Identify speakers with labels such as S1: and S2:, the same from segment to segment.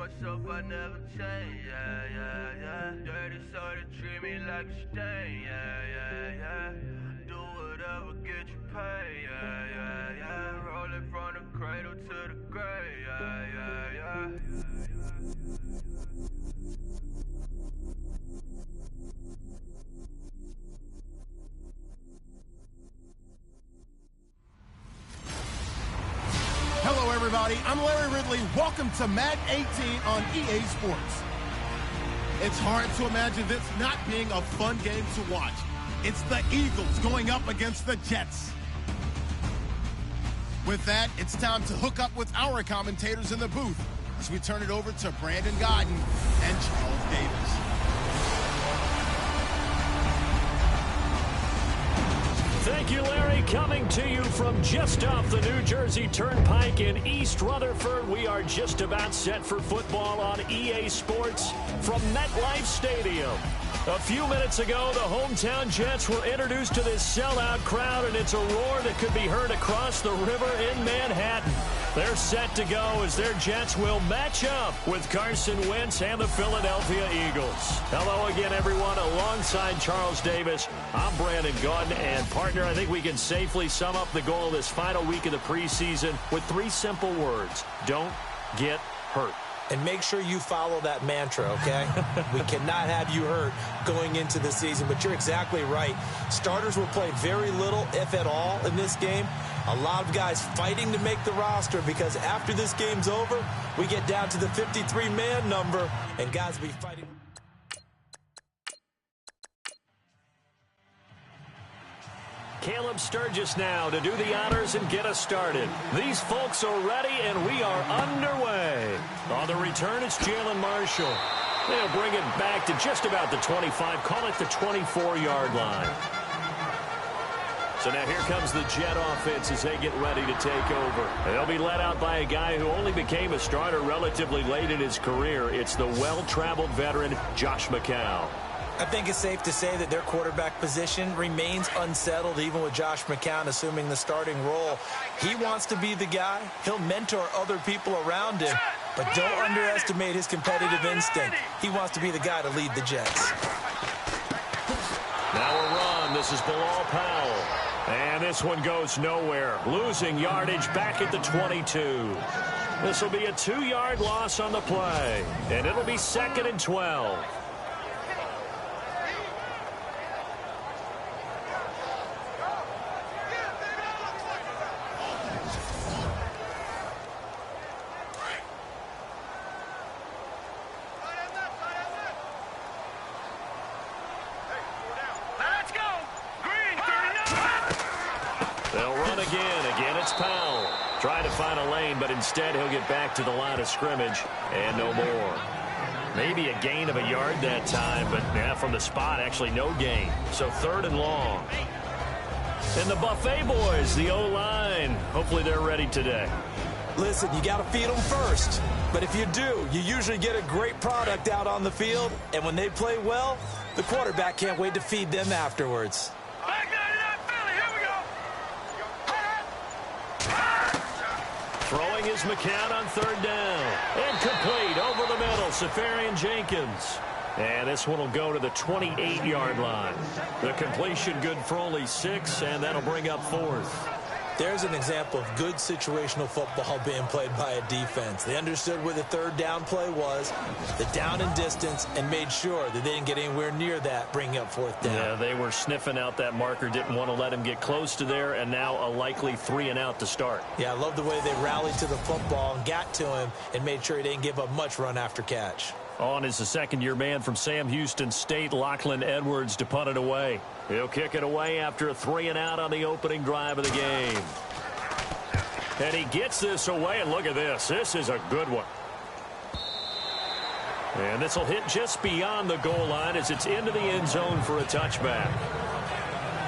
S1: myself, I never change, yeah. Dirty soul, they treat me like a stain, yeah. Do whatever, get you paid, yeah. Rolling from the cradle to the grave, yeah.
S2: Hello, everybody. I'm Larry Ridley. Welcome to Madden 18 on EA Sports. It's hard to imagine this not being a fun game to watch. It's the Eagles going up against the Jets. With that, it's time to hook up with our commentators in the booth as we turn it over to Brandon Godden and Charles Davis.
S3: Thank you, Larry. Coming to you from just off the New Jersey Turnpike in East Rutherford. We are just about set for football on EA Sports from MetLife Stadium. A few minutes ago, the hometown Jets were introduced to this sellout crowd, and it's a roar that could be heard across the river in Manhattan. They're set to go as their Jets will match up with Carson Wentz and the Philadelphia Eagles. Hello again, everyone. Alongside Charles Davis, I'm Brandon Godden, and partner, I think we can safely sum up the goal of this final week of the preseason with 3 simple words. Don't get hurt.
S4: And make sure you follow that mantra, okay? We cannot have you hurt going into the season, but you're exactly right. Starters will play very little, if at all, in this game. A lot of guys fighting to make the roster because after this game's over, we get down to the 53-man number, and guys will be fighting.
S3: Caleb Sturgis now to do the honors and get us started. These folks are ready, and we are underway. On the return, it's Jalen Marshall. They'll bring it back to just about the 25, call it the 24-yard line. So now here comes the Jet offense as they get ready to take over. They'll be led out by a guy who only became a starter relatively late in his career. It's the well-traveled veteran, Josh McCown.
S4: I think it's safe to say that their quarterback position remains unsettled, even with Josh McCown assuming the starting role. He wants to be the guy. He'll mentor other people around him, but don't underestimate his competitive instinct. He wants to be the guy to lead the Jets.
S3: Now a run. This is Bilal Powell. And this one goes nowhere. Losing yardage back at the 22. This will be a 2-yard loss on the play, and it'll be 2nd and 12. Again, it's Powell. Trying to find a lane, but instead he'll get back to the line of scrimmage and no more. Maybe a gain of a yard that time, but from the spot, actually no gain. So 3rd and long. And the Buffet boys, the O-line, hopefully they're ready today.
S4: Listen, you got to feed them first. But if you do, you usually get a great product out on the field. And when they play well, the quarterback can't wait to feed them afterwards.
S3: Throwing is McCown on 3rd down. Incomplete over the middle, Safarian Jenkins. And this one will go to the 28-yard line. The completion good for only 6, and that'll bring up 4th.
S4: There's an example of good situational football being played by a defense. They understood where the 3rd down play was, the down and distance, and made sure that they didn't get anywhere near that, bringing up 4th down.
S3: Yeah, they were sniffing out that marker, didn't want to let him get close to there, and now a likely 3 and out to start.
S4: Yeah, I love the way they rallied to the football and got to him and made sure he didn't give up much run after catch.
S3: On is the 2nd-year man from Sam Houston State, Lachlan Edwards, to punt it away. He'll kick it away after a 3 and out on the opening drive of the game. And he gets this away, and look at this. This is a good one. And this will hit just beyond the goal line as it's into the end zone for a touchback.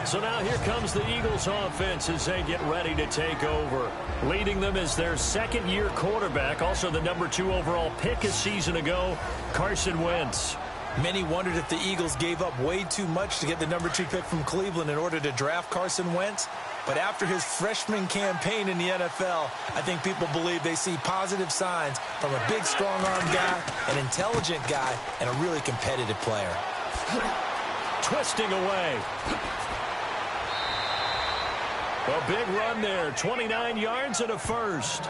S3: So now here comes the Eagles offense as they get ready to take over. Leading them is their 2nd-year quarterback, also the number 2 overall pick a season ago, Carson Wentz.
S4: Many wondered if the Eagles gave up way too much to get the number 2 pick from Cleveland in order to draft Carson Wentz. But after his freshman campaign in the NFL, I think people believe they see positive signs from a big, strong-arm guy, an intelligent guy, and a really competitive player.
S3: Twisting away. A big run there, 29 yards and a first.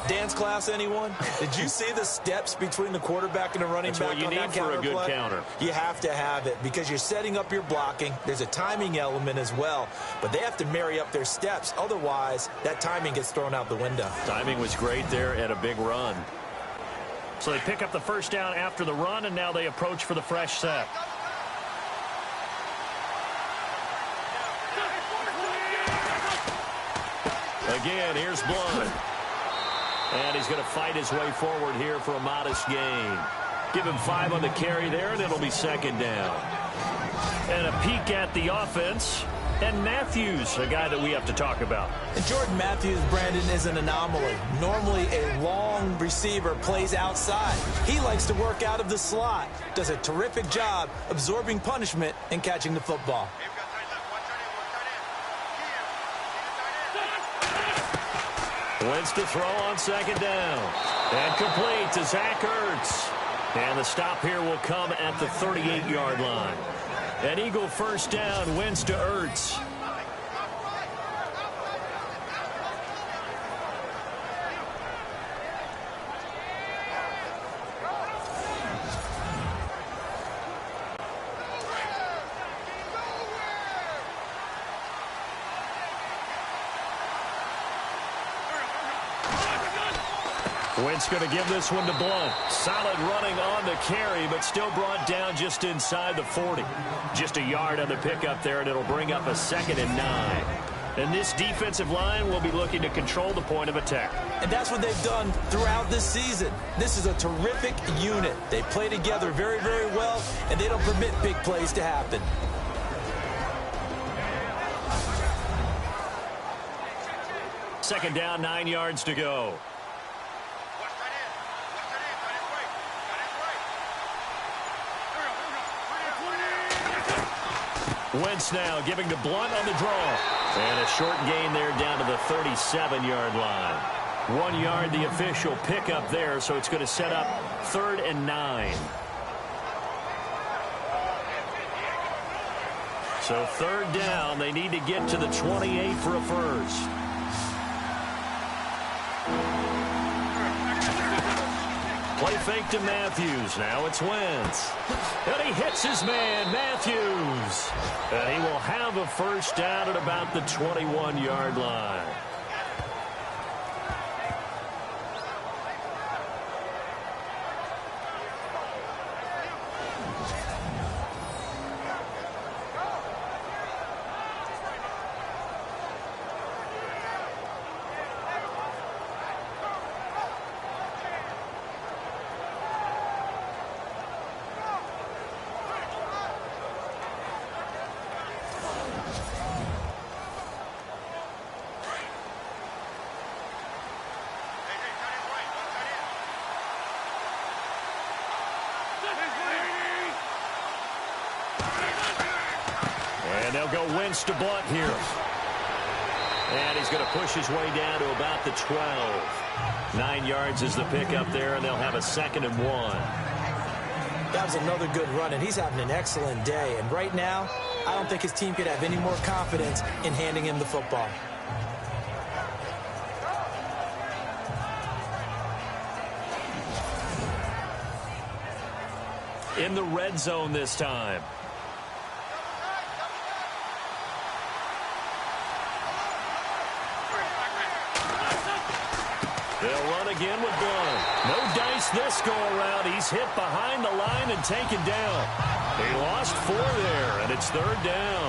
S4: Dance class, anyone? Did you see the steps between the quarterback and the running back?
S3: That's what you need for a good counter.
S4: You have to have it because you're setting up your blocking. There's a timing element as well, but they have to marry up their steps. Otherwise, that timing gets thrown out the window.
S3: Timing was great there at a big run. So they pick up the first down after the run, and now they approach for the fresh set. Again, here's Blunt. And he's going to fight his way forward here for a modest gain. Give him 5 on the carry there, and it'll be second down. And a peek at the offense. And Matthews, a guy that we have to talk about.
S4: And Jordan Matthews, Brandon, is an anomaly. Normally, a long receiver plays outside. He likes to work out of the slot. Does a terrific job absorbing punishment and catching the football.
S3: Wins to throw on second down. And complete to Zach Ertz. And the stop here will come at the 38-yard line. An Eagle first down, wins to Ertz. Wentz going to give this one to Blunt. Solid running on the carry, but still brought down just inside the 40. Just a yard on the pickup there, and it'll bring up a 2nd and 9. And this defensive line will be looking to control the point of attack.
S4: And that's what they've done throughout this season. This is a terrific unit. They play together very, very well, and they don't permit big plays to happen.
S3: Second down, 9 yards to go. Wentz now giving to Blunt on the draw. And a short gain there down to the 37-yard line. 1 yard the official pickup there, so it's going to set up 3rd and 9. So 3rd down, they need to get to the 28 for a first. Play fake to Matthews. Now it's Wentz. And he hits his man, Matthews. And he will have a first down at about the 21-yard line. They'll go Wentz to Blunt here. And he's going to push his way down to about the 12. 9 yards is the pickup there, and they'll have a 2nd and 1.
S4: That was another good run, and he's having an excellent day. And right now, I don't think his team could have any more confidence in handing him the football.
S3: In the red zone this time. They'll run again with Blunt. No dice this go-around. He's hit behind the line and taken down. He lost 4 there, and it's 3rd down.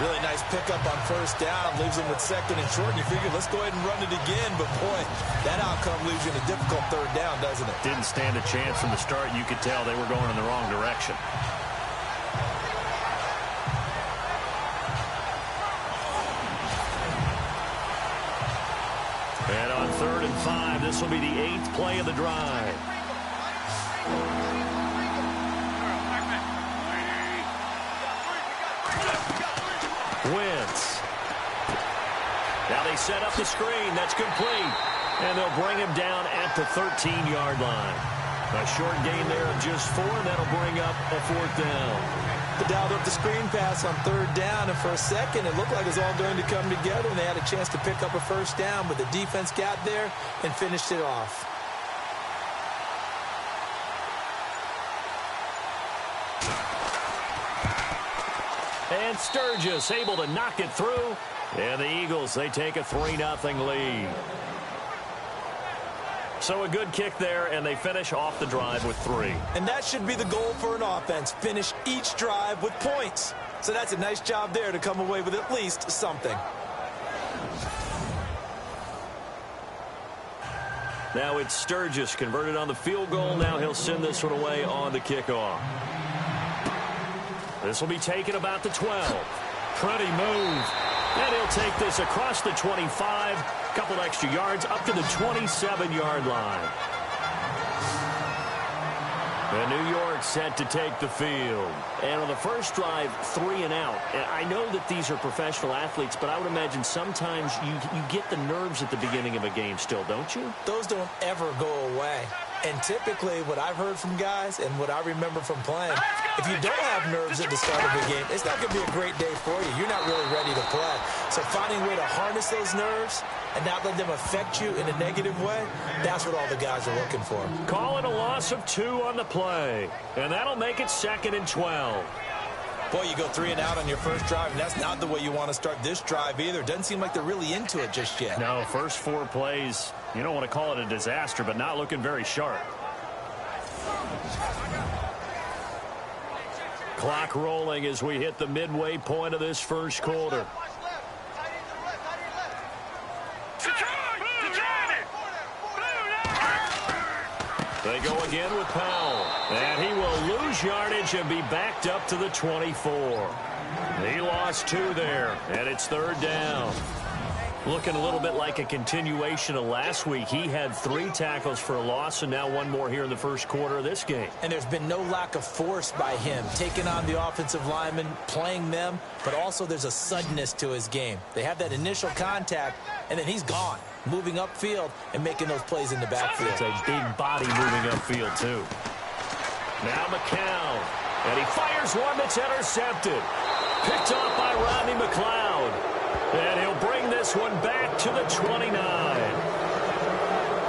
S4: Really nice pickup on first down. Leaves him with 2nd and short. And you figure, let's go ahead and run it again. But, boy, that outcome leaves you in a difficult 3rd down, doesn't it?
S3: Didn't stand a chance from the start. You could tell they were going in the wrong direction. And on 3rd and 5, this will be the 8th play of the drive. set up the screen. That's complete. And they'll bring him down at the 13-yard line. A short gain there of just 4, and that'll bring up a 4th down.
S4: They dialed up the screen pass on 3rd down, and for a second it looked like it was all going to come together, and they had a chance to pick up a 1st down, but the defense got there and finished it off.
S3: And Sturgis able to knock it through, and the Eagles, they take a 3-0 lead. So a good kick there, and they finish off the drive with 3.
S4: And that should be the goal for an offense, finish each drive with points. So that's a nice job there to come away with at least something.
S3: Now it's Sturgis converted on the field goal. Now he'll send this one away on the kickoff. This will be taken about the 12. Pretty move. And he'll take this across the 25. Couple extra yards up to the 27-yard line. And New York set to take the field. And on the first drive, 3 and out. And I know that these are professional athletes, but I would imagine sometimes you get the nerves at the beginning of a game still, don't you?
S4: Those don't ever go away. And typically what I've heard from guys and what I remember from playing, if you don't have nerves at the start of the game, it's not going to be a great day for you. You're not really ready to play. So finding a way to harness those nerves and not let them affect you in a negative way, that's what all the guys are looking for.
S3: Call it a loss of 2 on the play. And that'll make it 2nd and 12.
S4: Boy, you go 3 and out on your first drive, and that's not the way you want to start this drive either. Doesn't seem like they're really into it just yet.
S3: No, first 4 plays, you don't want to call it a disaster, but not looking very sharp. Clock rolling as we hit the midway point of this first quarter. They go again with Powell. And he will lose yardage and be backed up to the 24. He lost 2 there, and it's 3rd down. Looking a little bit like a continuation of last week. He had 3 tackles for a loss, and now 1 more here in the first quarter of this game.
S4: And there's been no lack of force by him, taking on the offensive linemen, playing them, but also there's a suddenness to his game. They have that initial contact, and then he's gone, moving upfield and making those plays in the backfield.
S3: It's a big body moving upfield, too. Now McCown, and he fires one that's intercepted. Picked off by Rodney McLeod. And he'll bring this one back to the 29.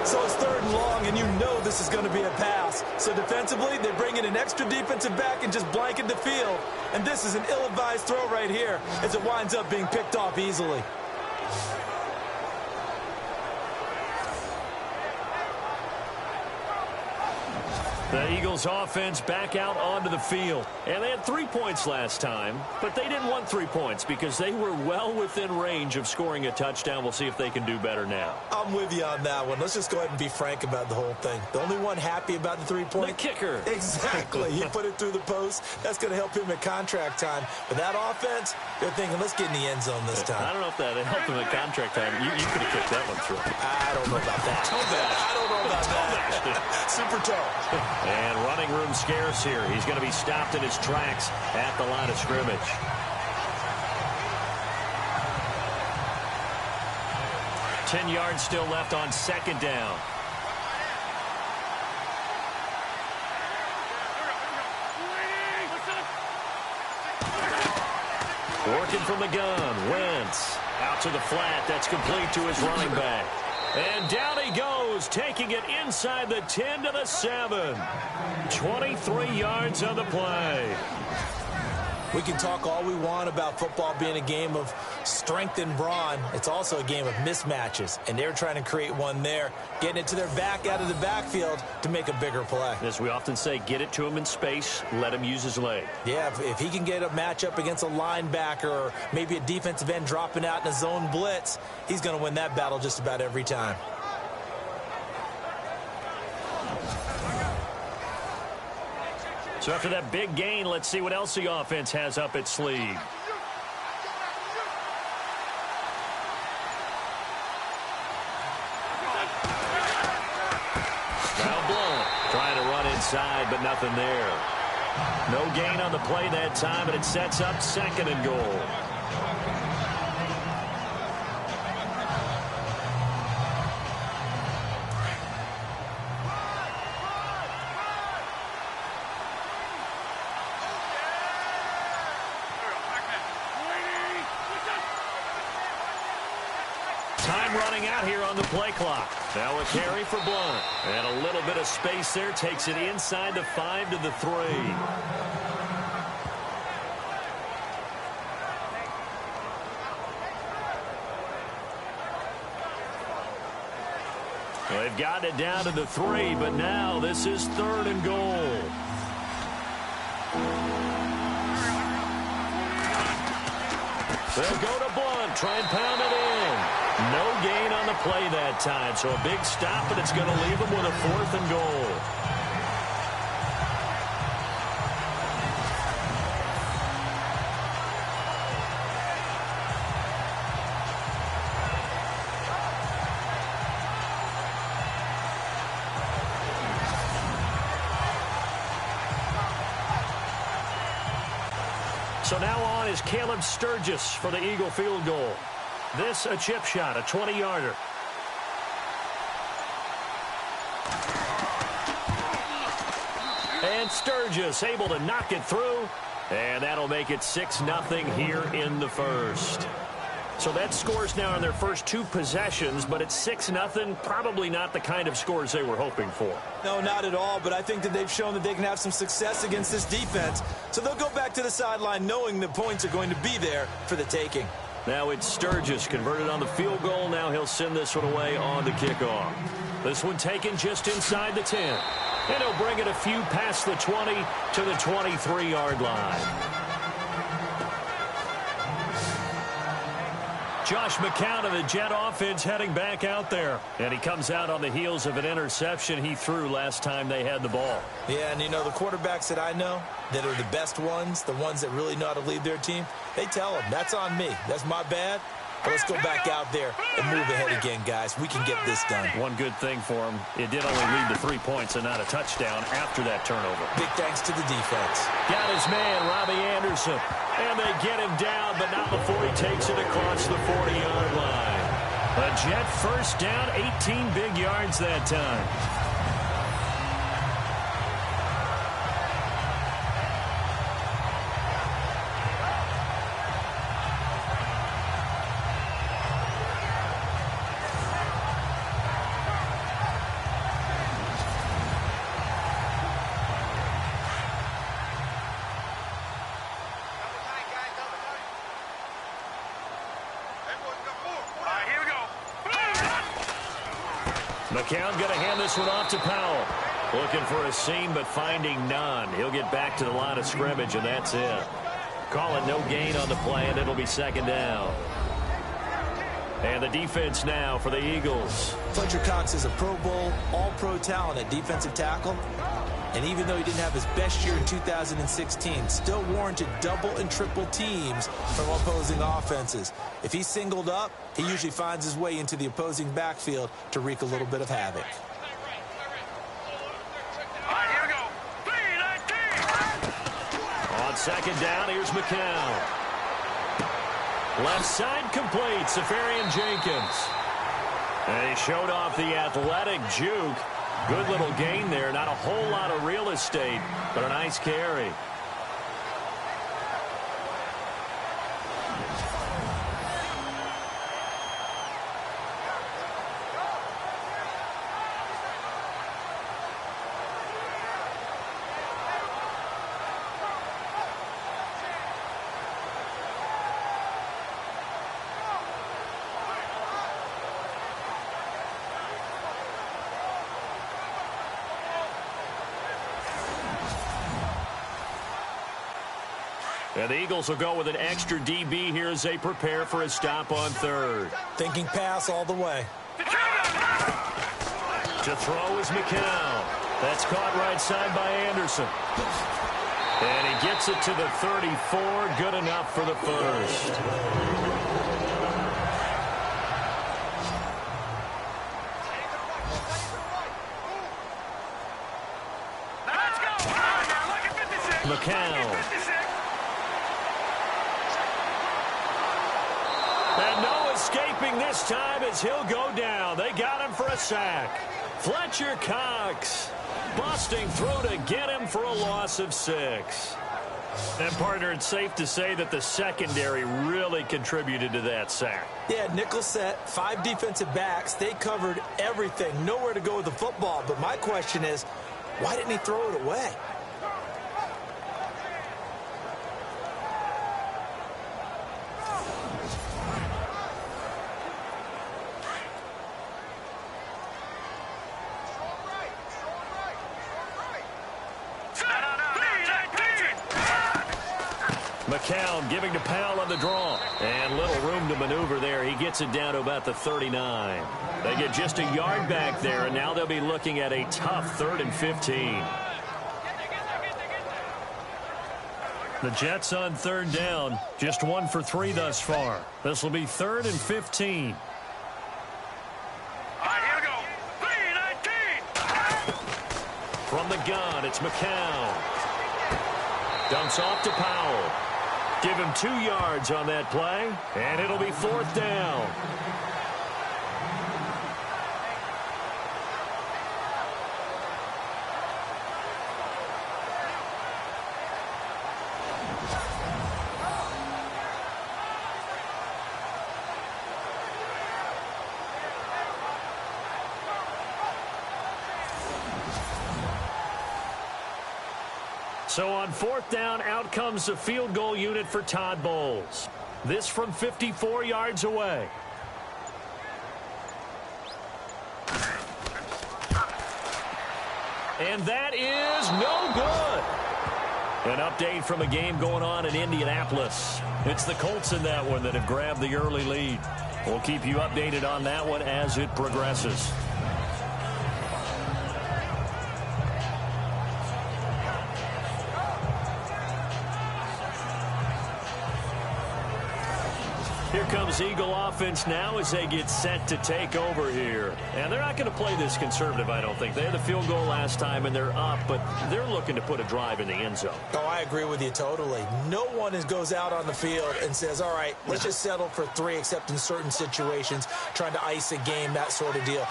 S4: So it's 3rd and long, and you know this is going to be a pass. So defensively, they bring in an extra defensive back and just blanket the field. And this is an ill-advised throw right here as it winds up being picked off easily.
S3: The Eagles offense back out onto the field. And they had 3 points last time, but they didn't want 3 points because they were well within range of scoring a touchdown. We'll see if they can do better now.
S4: I'm with you on that one. Let's just go ahead and be frank about the whole thing. The only one happy about the 3-point?
S3: The kicker.
S4: Exactly. He put it through the post. That's going to help him at contract time. But that offense, they're thinking, let's get in the end zone this time.
S3: I don't know if that helped him at contract time. You could have kicked that one through.
S4: I don't know about that. I don't know about that. Super toe.
S3: And running room scarce here. He's going to be stopped in his tracks at the line of scrimmage. Ten yards still left on 2nd down. Working from the gun. Wentz out to the flat. That's complete to his running back. And down he goes, taking it inside the 10 to the 7. 23 yards on the play.
S4: We can talk all we want about football being a game of strength and brawn. It's also a game of mismatches, and they're trying to create one there, getting it to their back out of the backfield to make a bigger play.
S3: As we often say, get it to him in space, let him use his leg.
S4: Yeah, if he can get a matchup against a linebacker or maybe a defensive end dropping out in a zone blitz, he's going to win that battle just about every time.
S3: So after that big gain, let's see what else the offense has up its sleeve. Now blown. Trying to run inside, but nothing there. No gain on the play that time, and it sets up 2nd and goal. Time running out here on the play clock. Now a carry for Blunt. And a little bit of space there. Takes it inside the 5 to the 3. They've gotten it down to the 3, but now this is 3rd and goal. They'll go to Blunt, try and pound it in. No gain on the play that time, so a big stop, but it's going to leave them with a 4th and goal. So now on is Caleb Sturgis for the Eagle field goal. This a chip shot, a 20-yarder. And Sturgis able to knock it through. And that'll make it 6-0 here in the first. So that scores now in their first 2 possessions, but it's 6-0. Probably not the kind of scores they were hoping for.
S4: No, not at all, but I think that they've shown that they can have some success against this defense. So they'll go back to the sideline knowing the points are going to be there for the taking.
S3: Now it's Sturgis converted on the field goal. Now he'll send this one away on the kickoff. This one taken just inside the 10. And he'll bring it a few past the 20 to the 23-yard line. Josh McCown of the Jet offense heading back out there. And he comes out on the heels of an interception he threw last time they had the ball.
S4: Yeah, and you know, the quarterbacks that I know that are the best ones, the ones that really know how to lead their team, they tell them, that's on me. That's my bad. But let's go back out there and move ahead again, guys. We can get this done.
S3: One good thing for him, it did only lead to 3 points and not a touchdown after that turnover.
S4: Big thanks to the defense.
S3: Got his man, Robbie Anderson. And they get him down, but not before he takes it across the 40-yard line. A Jet first down, 18 big yards that time. McCown going to hand this one off to Powell. Looking for a seam, but finding none. He'll get back to the line of scrimmage, and that's it. Call it no gain on the play, and it'll be 2nd down. And the defense now for the Eagles.
S4: Fletcher Cox is a Pro Bowl, all-pro talent at defensive tackle. And even though he didn't have his best year in 2016, still warranted double and triple teams from opposing offenses. If he's singled up, he usually finds his way into the opposing backfield to wreak a little bit of havoc.
S3: On 2nd down, here's McCown. Left side complete, Safarian Jenkins. And he showed off the athletic juke. Good little gain there. Not a whole lot of real estate, but a nice carry. And the Eagles will go with an extra DB here as they prepare for a stop on 3rd.
S4: Thinking pass all the way.
S3: To throw is McCown. That's caught right side by Anderson. And he gets it to the 34. Good enough for the first. McCown. And no escaping this time as he'll go down. They got him for a sack. Fletcher Cox busting through to get him for a loss of 6. And, partner, it's safe to say that the secondary really contributed to that sack.
S4: Yeah, nickel set, 5 defensive backs. They covered everything. Nowhere to go with the football. But my question is, why didn't he throw it away?
S3: McCown giving to Powell on the draw. And little room to maneuver there. He gets it down to about the 39. They get just a yard back there, and now they'll be looking at a tough 3rd and 15. The Jets on 3rd down. Just 1 for 3 thus far. This will be 3rd and 15.
S1: All right, here we go. 3-19.
S3: From the gun, it's McCown. Dumps off to Powell. Give him 2 yards on that play, and it'll be 4th down. So on 4th down, out comes the field goal unit for Todd Bowles. This from 54 yards away. And that is no good. An update from a game going on in Indianapolis. It's the Colts in that one that have grabbed the early lead. We'll keep you updated on that one as it progresses. Here comes Eagle offense now as they get set to take over here. And they're not going to play this conservative, I don't think. They had the field goal last time, and they're up, but they're looking to put a drive in the end zone.
S4: Oh, I agree with you totally. No one goes out on the field and says, all right, let's just settle for 3, except in certain situations, trying to ice a game, that sort of deal.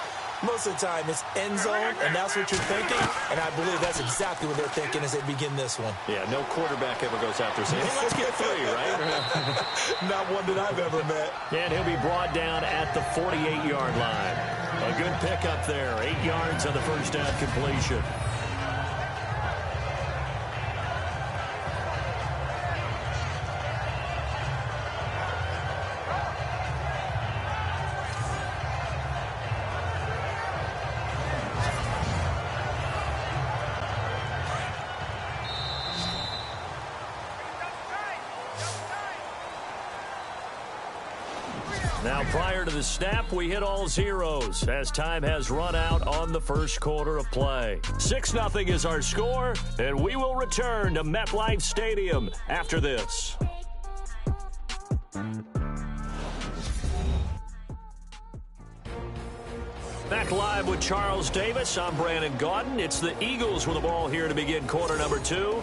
S4: Most of the time, it's end zone, and that's what you're thinking, and I believe that's exactly what they're thinking as they begin this one.
S3: Yeah, no quarterback ever goes out there saying, hey, let's get 3, right?
S4: Not one that I've ever met.
S3: And he'll be brought down at the 48-yard line. A good pickup there, 8 yards on the first down completion. Now, prior to the snap, we hit all zeros as time has run out on the first quarter of play. 6-0 is our score, and we will return to MetLife Stadium after this. Back live with Charles Davis. I'm Brandon Gaudin. It's the Eagles with the ball here to begin quarter number 2.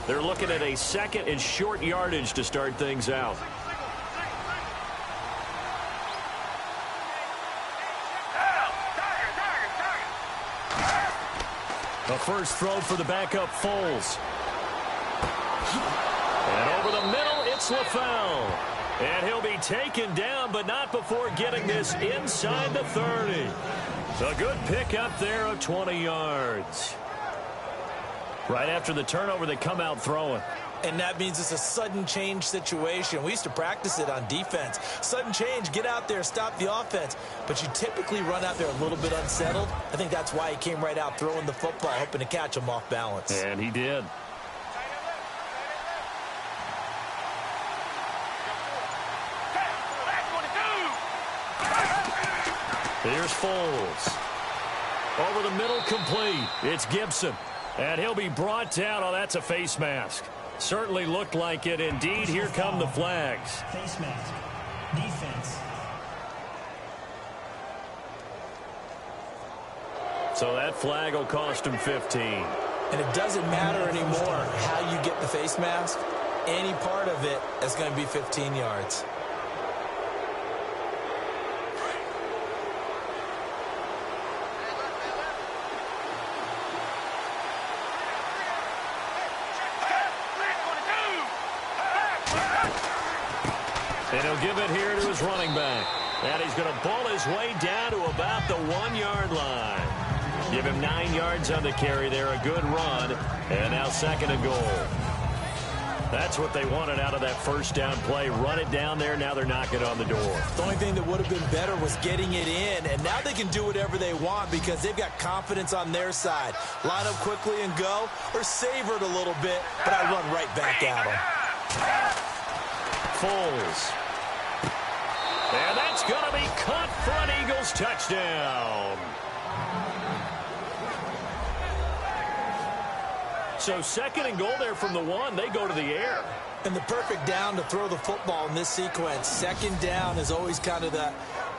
S3: They're looking at a 2nd and short yardage to start things out. The first throw for the backup Foles. And over the middle, it's LaFell. And he'll be taken down, but not before getting this inside the 30. A good pickup there of 20 yards. Right after the turnover, they come out throwing.
S4: And that means it's a sudden change situation. We used to practice it on defense. Sudden change, get out there, stop the offense. But you typically run out there a little bit unsettled. I think that's why he came right out throwing the football, hoping to catch him off balance.
S3: And he did. Here's Foles. Over the middle, complete. It's Gibson. And he'll be brought down. Oh, that's a face mask. Certainly looked like it. Indeed, here come the flags.
S5: Face mask. Defense.
S3: So that flag will cost him 15.
S4: And it doesn't matter anymore how you get the face mask. Any part of it is going to be 15 yards.
S3: And he'll give it here to his running back. And he's going to ball his way down to about the 1-yard line. Give him 9 yards on the carry there. A good run. And now 2nd and goal. That's what they wanted out of that first down play. Run it down there. Now they're knocking on the door.
S4: The only thing that would have been better was getting it in. And now they can do whatever they want because they've got confidence on their side. Line up quickly and go, or savor it a little bit, but I run right back at them.
S3: Foles. And that's going to be caught for an Eagles touchdown. So 2nd and goal there from the 1. They go to the air.
S4: And the perfect down to throw the football in this sequence. 2nd down is always kind of the,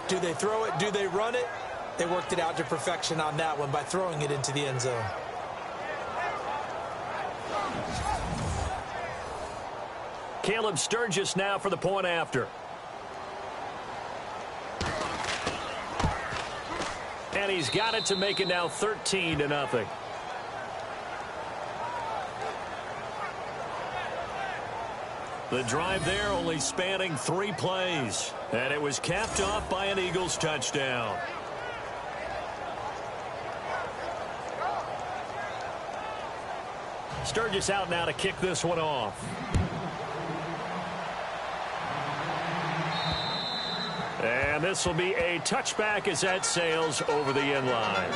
S4: do they throw it, do they run it? They worked it out to perfection on that one by throwing it into the end zone.
S3: Caleb Sturgis now for the point after. And he's got it to make it now 13-0. The drive there only spanning 3 plays. And it was capped off by an Eagles touchdown. Sturgis out now to kick this one off. And this will be a touchback as that sails over the end line.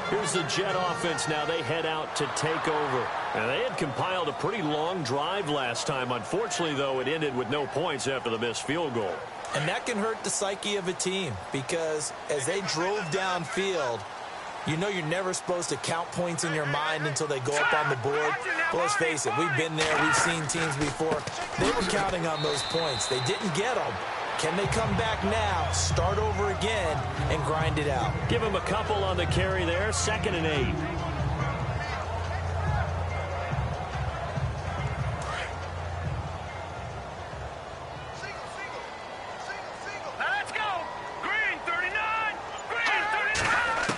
S3: Here's the Jet offense now. They head out to take over. And they had compiled a pretty long drive last time. Unfortunately, though, it ended with no points after the missed field goal.
S4: And that can hurt the psyche of a team because as they drove downfield, you know you're never supposed to count points in your mind until they go up on the board. But let's face it, we've been there. We've seen teams before. They were counting on those points. They didn't get them. Can they come back now, start over again, and grind it out?
S3: Give him a couple on the carry there. 2nd and 8.
S1: Let's go! Green 39! Green 39!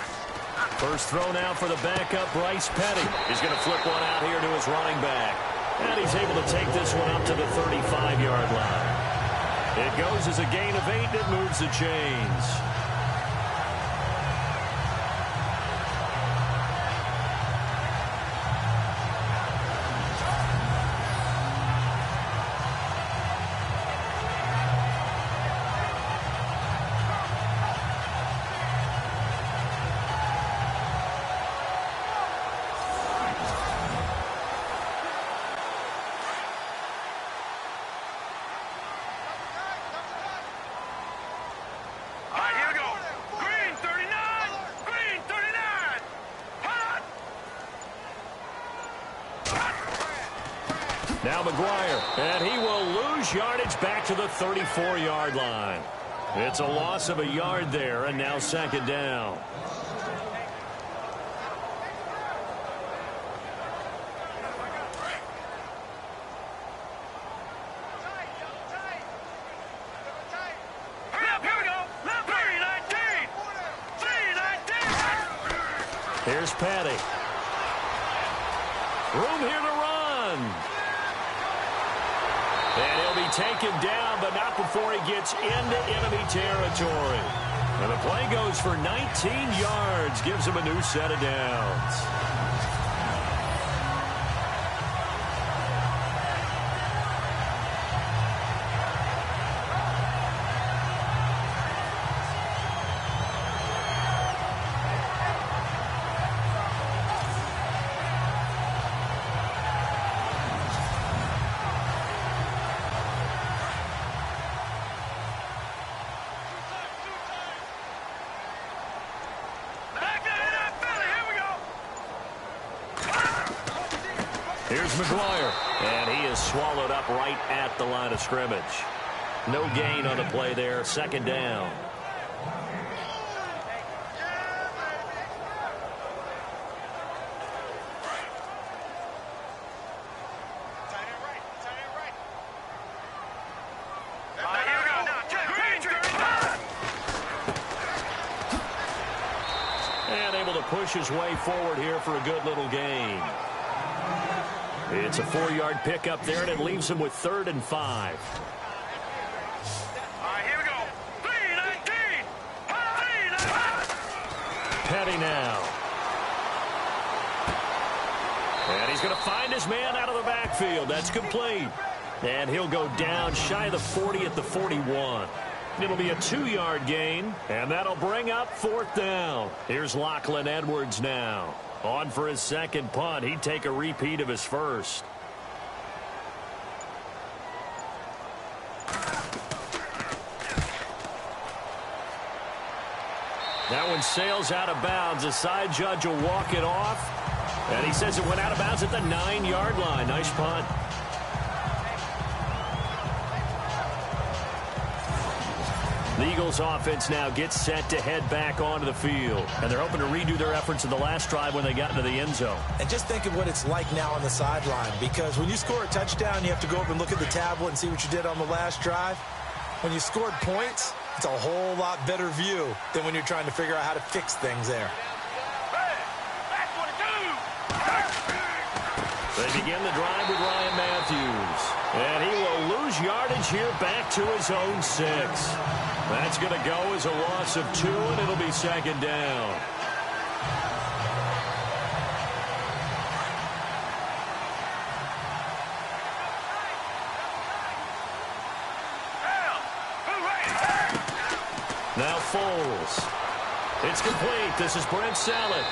S3: First throw now for the backup, Bryce Petty. He's going to flip one out here to his running back. And he's able to take this one up to the 35-yard line. It goes as a gain of 8, and it moves the chains. Now McGuire, and he will lose yardage back to the 34-yard line. It's a loss of a yard there, and now 2nd down. Here's Petty. Room here to run. And he'll be taken down, but not before he gets into enemy territory. And the play goes for 19 yards, gives him a new set of downs. Here's McGuire, and he is swallowed up right at the line of scrimmage. No gain on the play there, 2nd down. And able to push his way forward here for a good little gain. It's a 4-yard pickup there, and it leaves him with 3rd and 5.
S1: All right, here we go. 3-19.
S3: Petty now. And he's going to find his man out of the backfield. That's complete. And he'll go down shy of the 40 at the 41. It'll be a 2-yard gain, and that'll bring up 4th down. Here's Lachlan Edwards now. On for his second punt. He'd take a repeat of his first. That one sails out of bounds. The side judge will walk it off. And he says it went out of bounds at the 9-yard line. Nice punt. The Eagles offense now gets set to head back onto the field. And they're hoping to redo their efforts in the last drive when they got into the end zone.
S4: And just think of what it's like now on the sideline, because when you score a touchdown, you have to go over and look at the tablet and see what you did on the last drive. When you scored points, it's a whole lot better view than when you're trying to figure out how to fix things there.
S3: They begin the drive with Ryan Matthews. And he will lose yardage here back to his own 6. That's going to go as a loss of 2, and it'll be 2nd down. Now Foles. It's complete. This is Brent Salad.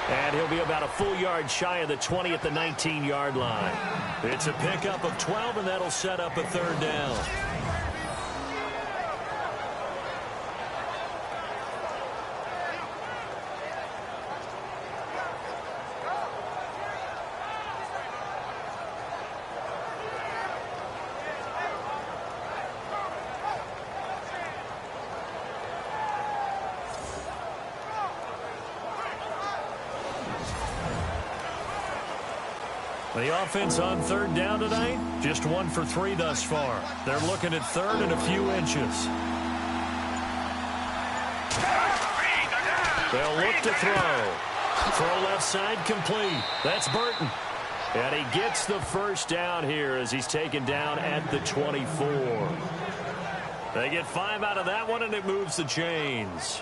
S3: And he'll be about a full yard shy of the 20 at the 19-yard line. It's a pickup of 12, and that'll set up a 3rd down. The offense on 3rd down tonight, just 1 for 3 thus far. They're looking at 3rd and a few inches. They'll look to throw. Throw left side complete. That's Burton. And he gets the first down here as he's taken down at the 24. They get 5 out of that one, and it moves the chains.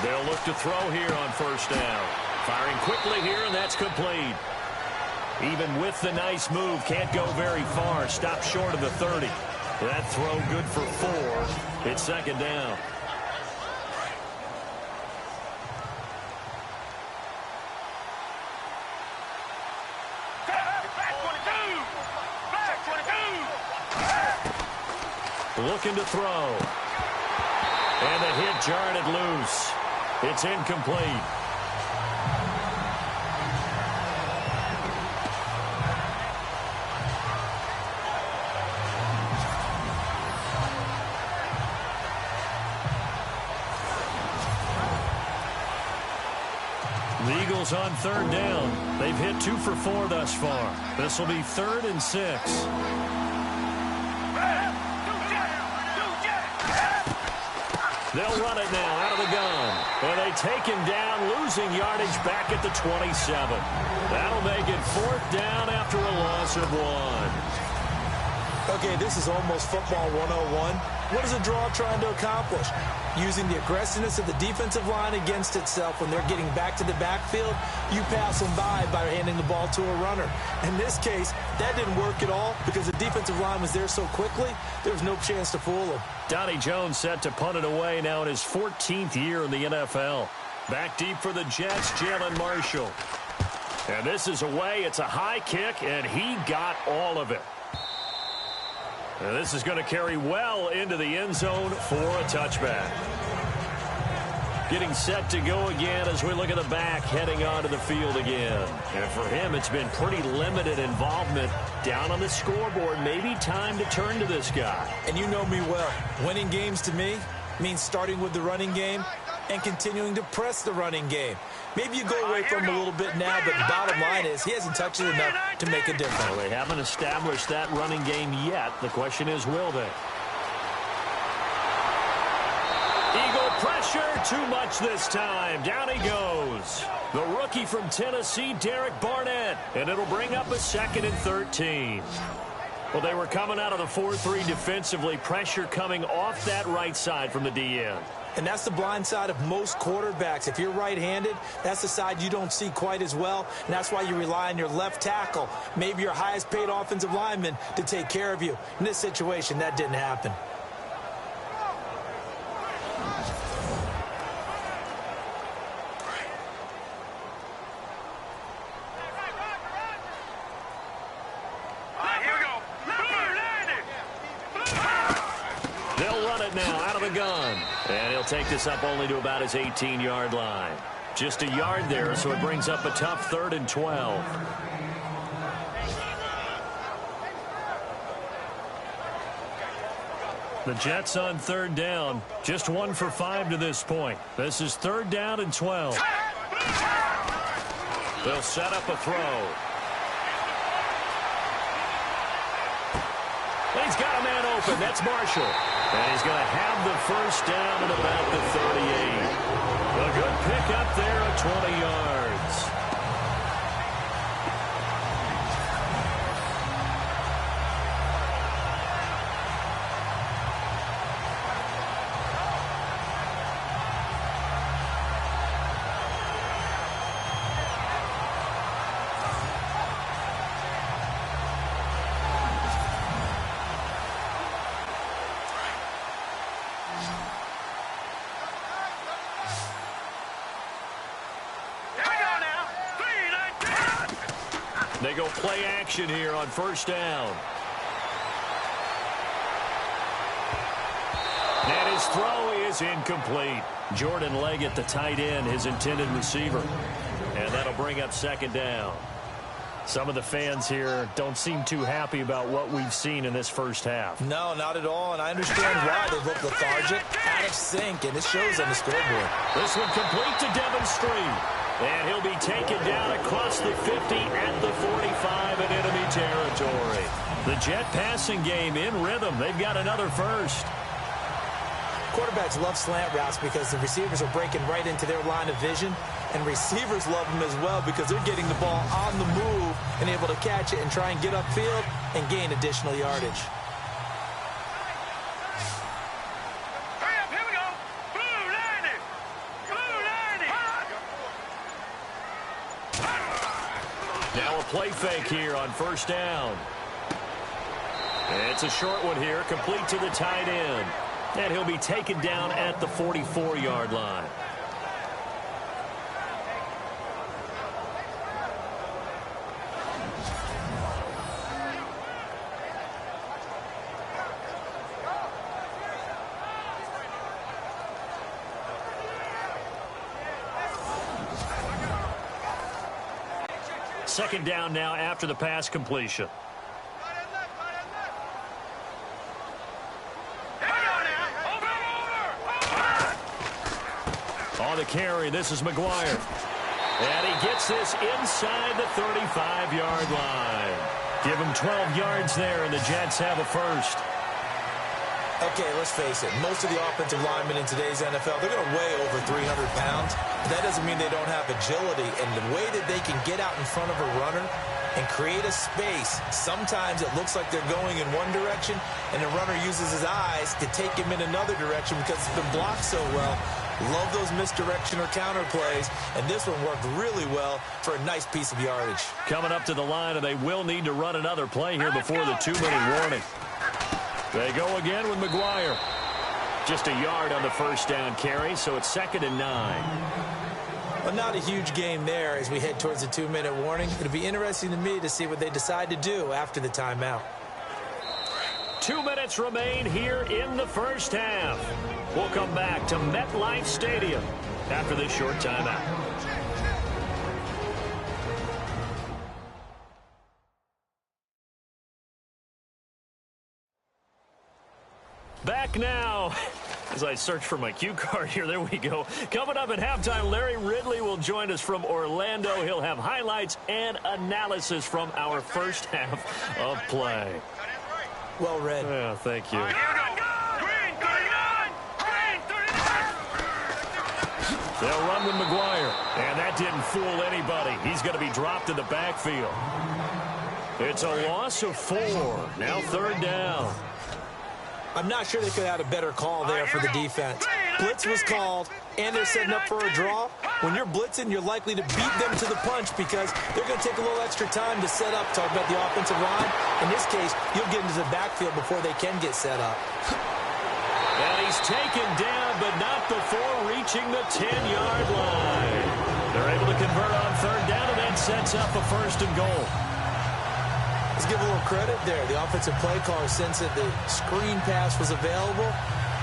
S3: They'll look to throw here on 1st down. Firing quickly here, and that's complete. Even with the nice move, can't go very far. Stop short of the 30. That throw good for 4. It's 2nd down. Looking to throw. And the hit jarred it loose. It's incomplete. The Eagles on 3rd down. They've hit 2 for 4 thus far. This will be 3rd and 6. They'll run it now out of the gun. And they take him down, losing yardage back at the 27. That'll make it 4th down after a loss of 1.
S4: Okay, this is almost football 101. What is a draw trying to accomplish? Using the aggressiveness of the defensive line against itself when they're getting back to the backfield, you pass them by handing the ball to a runner. In this case, that didn't work at all because the defensive line was there so quickly, there was no chance to fool them.
S3: Donnie Jones set to punt it away now in his 14th year in the NFL. Back deep for the Jets, Jalen Marshall. And this is away. It's a high kick, and he got all of it. And this is going to carry well into the end zone for a touchback. Getting set to go again as we look at the back heading onto the field again. And for him, it's been pretty limited involvement down on the scoreboard. Maybe time to turn to this guy.
S4: And you know me well. Winning games to me means starting with the running game and continuing to press the running game. Maybe you go away from him a little bit now, but the bottom line is he hasn't touched it enough to make a difference.
S3: Well, they haven't established that running game yet. The question is, will they? Eagle pressure, too much this time. Down he goes. The rookie from Tennessee, Derek Barnett. And it'll bring up a 2nd and 13. Well, they were coming out of the 4-3 defensively. Pressure coming off that right side from the DN.
S4: And that's the blind side of most quarterbacks. If you're right-handed, that's the side you don't see quite as well. And that's why you rely on your left tackle, maybe your highest-paid offensive lineman, to take care of you. In this situation, that didn't happen.
S3: Now out of the gun, and he'll take this up only to about his 18-yard line. Just a yard there, so it brings up a tough 3rd and 12. The Jets on 3rd down, just 1 for 5 to this point. This is 3rd down and 12. They'll set up a throw. He's got a man open. That's Marshall. And he's going to have the first down at about the 38. A good pickup there at 20 yards. They go play action here on 1st down. And his throw is incomplete. Jordan Leggett, the tight end, his intended receiver. And that'll bring up 2nd down. Some of the fans here don't seem too happy about what we've seen in this first half.
S4: No, not at all, and I understand why. They look lethargic, out of sync, and it shows on the scoreboard.
S3: This one complete to Devin Street. And he'll be taken down across the 50 at the 45 in enemy territory. The Jet passing game in rhythm. They've got another first.
S4: Quarterbacks love slant routes because the receivers are breaking right into their line of vision. And receivers love them as well because they're getting the ball on the move and able to catch it and try and get upfield and gain additional yardage.
S3: Now a play fake here on 1st down. It's a short one here, complete to the tight end. And he'll be taken down at the 44-yard line. Second down now after the pass completion. On the carry, this is McGuire. And he gets this inside the 35-yard line. Give him 12 yards there, and the Jets have a first.
S4: Okay, let's face it. Most of the offensive linemen in today's NFL, they're going to weigh over 300 pounds. But that doesn't mean they don't have agility. And the way that they can get out in front of a runner and create a space, sometimes it looks like they're going in one direction, and the runner uses his eyes to take him in another direction because it's been blocked so well. Love those misdirection or counter plays, and this one worked really well for a nice piece of yardage.
S3: Coming up to the line, and they will need to run another play here before the 2-minute warning. They go again with McGuire. Just a yard on the first down carry, so it's 2nd and 9.
S4: Well, not a huge game there as we head towards the 2-minute warning. It'll be interesting to me to see what they decide to do after the timeout.
S3: 2 minutes remain here in the first half. We'll come back to MetLife Stadium after this short timeout. Back now. As I search for my cue card here, there we go. Coming up at halftime, Larry Ridley will join us from Orlando. He'll have highlights and analysis from our first half of play.
S4: Well read.
S3: Yeah, thank you. They'll run with McGuire, and that didn't fool anybody. He's going to be dropped in the backfield. It's a loss of 4. Now 3rd down.
S4: I'm not sure they could have had a better call there for the defense. Blitz was called, and they're setting up for a draw. When you're blitzing, you're likely to beat them to the punch because they're going to take a little extra time to set up. Talk about the offensive line. In this case, you'll get into the backfield before they can get set up.
S3: And he's taken down, but not before reaching the 10-yard line. They're able to convert on 3rd down, and that sets up a 1st and goal.
S4: Let's give a little credit there. The offensive play caller sensed that the screen pass was available.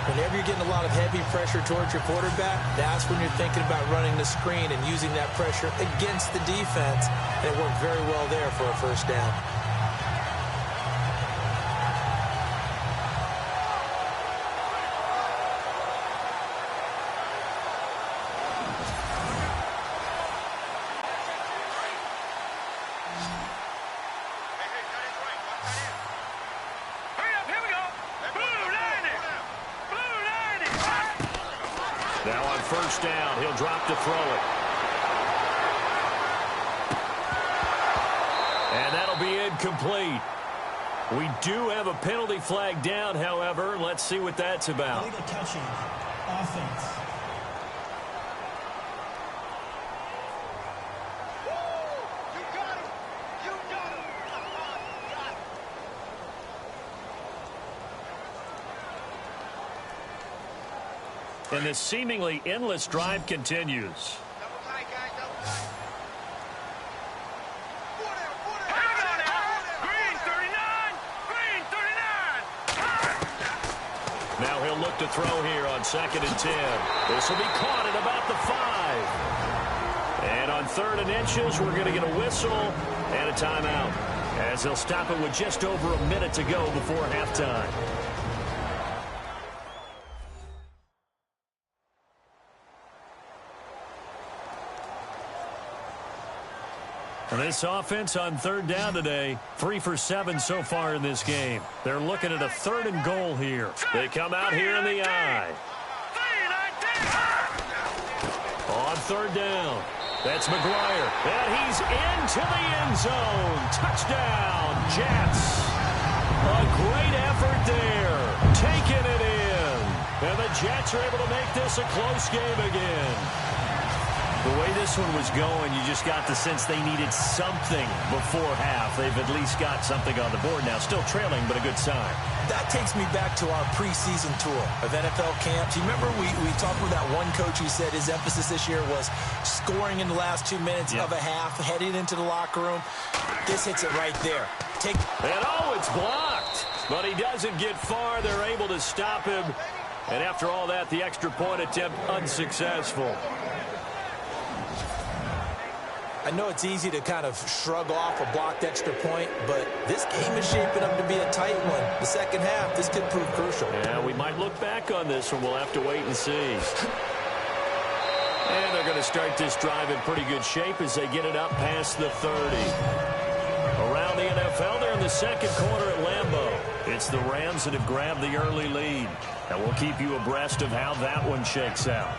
S4: Whenever you're getting a lot of heavy pressure towards your quarterback, that's when you're thinking about running the screen and using that pressure against the defense. And it worked very well there for a 1st down.
S3: Now on 1st down, he'll drop to throw it. And that'll be incomplete. We do have a penalty flag down, however. Let's see what that's about.
S5: Illegal touching. Offense.
S3: And this seemingly endless drive continues. Now he'll look to throw here on 2nd and 10. This will be caught at about the 5. And on 3rd and inches, we're going to get a whistle and a timeout, as they'll stop it with just over a minute to go before halftime. And this offense on 3rd down today, 3 for 7 so far in this game. They're looking at a 3rd and goal here. They come out here in the I. On 3rd down, that's McGuire. And he's into the end zone. Touchdown, Jets. A great effort there. Taking it in. And the Jets are able to make this a close game again. The way this one was going, you just got the sense they needed something before half. They've at least got something on the board now. Still trailing, but a good sign.
S4: That takes me back to our preseason tour of NFL camps. You remember we talked with that one coach who said his emphasis this year was scoring in the last 2 minutes of a half, heading into the locker room. This hits it right there.
S3: And oh, it's blocked. But he doesn't get far. They're able to stop him. And after all that, the extra point attempt unsuccessful.
S4: I know it's easy to kind of shrug off a blocked extra point, but this game is shaping up to be a tight one. The second half, this could prove crucial.
S3: Yeah, we might look back on this one. We'll have to wait and see. And they're going to start this drive in pretty good shape as they get it up past the 30. Around the NFL, they're in the 2nd quarter at Lambeau. It's the Rams that have grabbed the early lead. And we'll keep you abreast of how that one shakes out.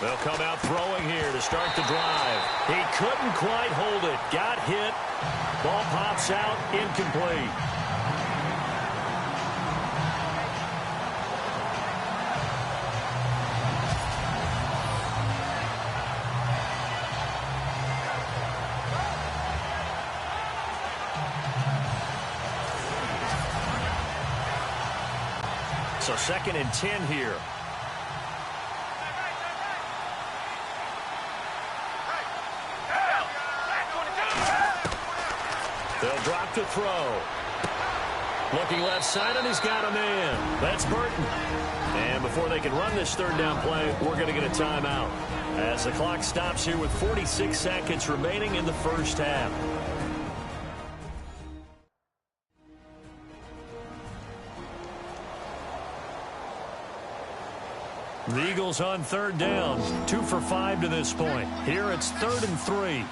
S3: They'll come out throwing here to start the drive. He couldn't quite hold it. Got hit. Ball pops out. Incomplete. So 2nd and 10 here. They'll drop to throw. Looking left side, and he's got a man. That's Burton. And before they can run this third down play, we're going to get a timeout as the clock stops here with 46 seconds remaining in the first half. The Eagles on third down, 2 for 5 to this point. Here it's 3rd and 3.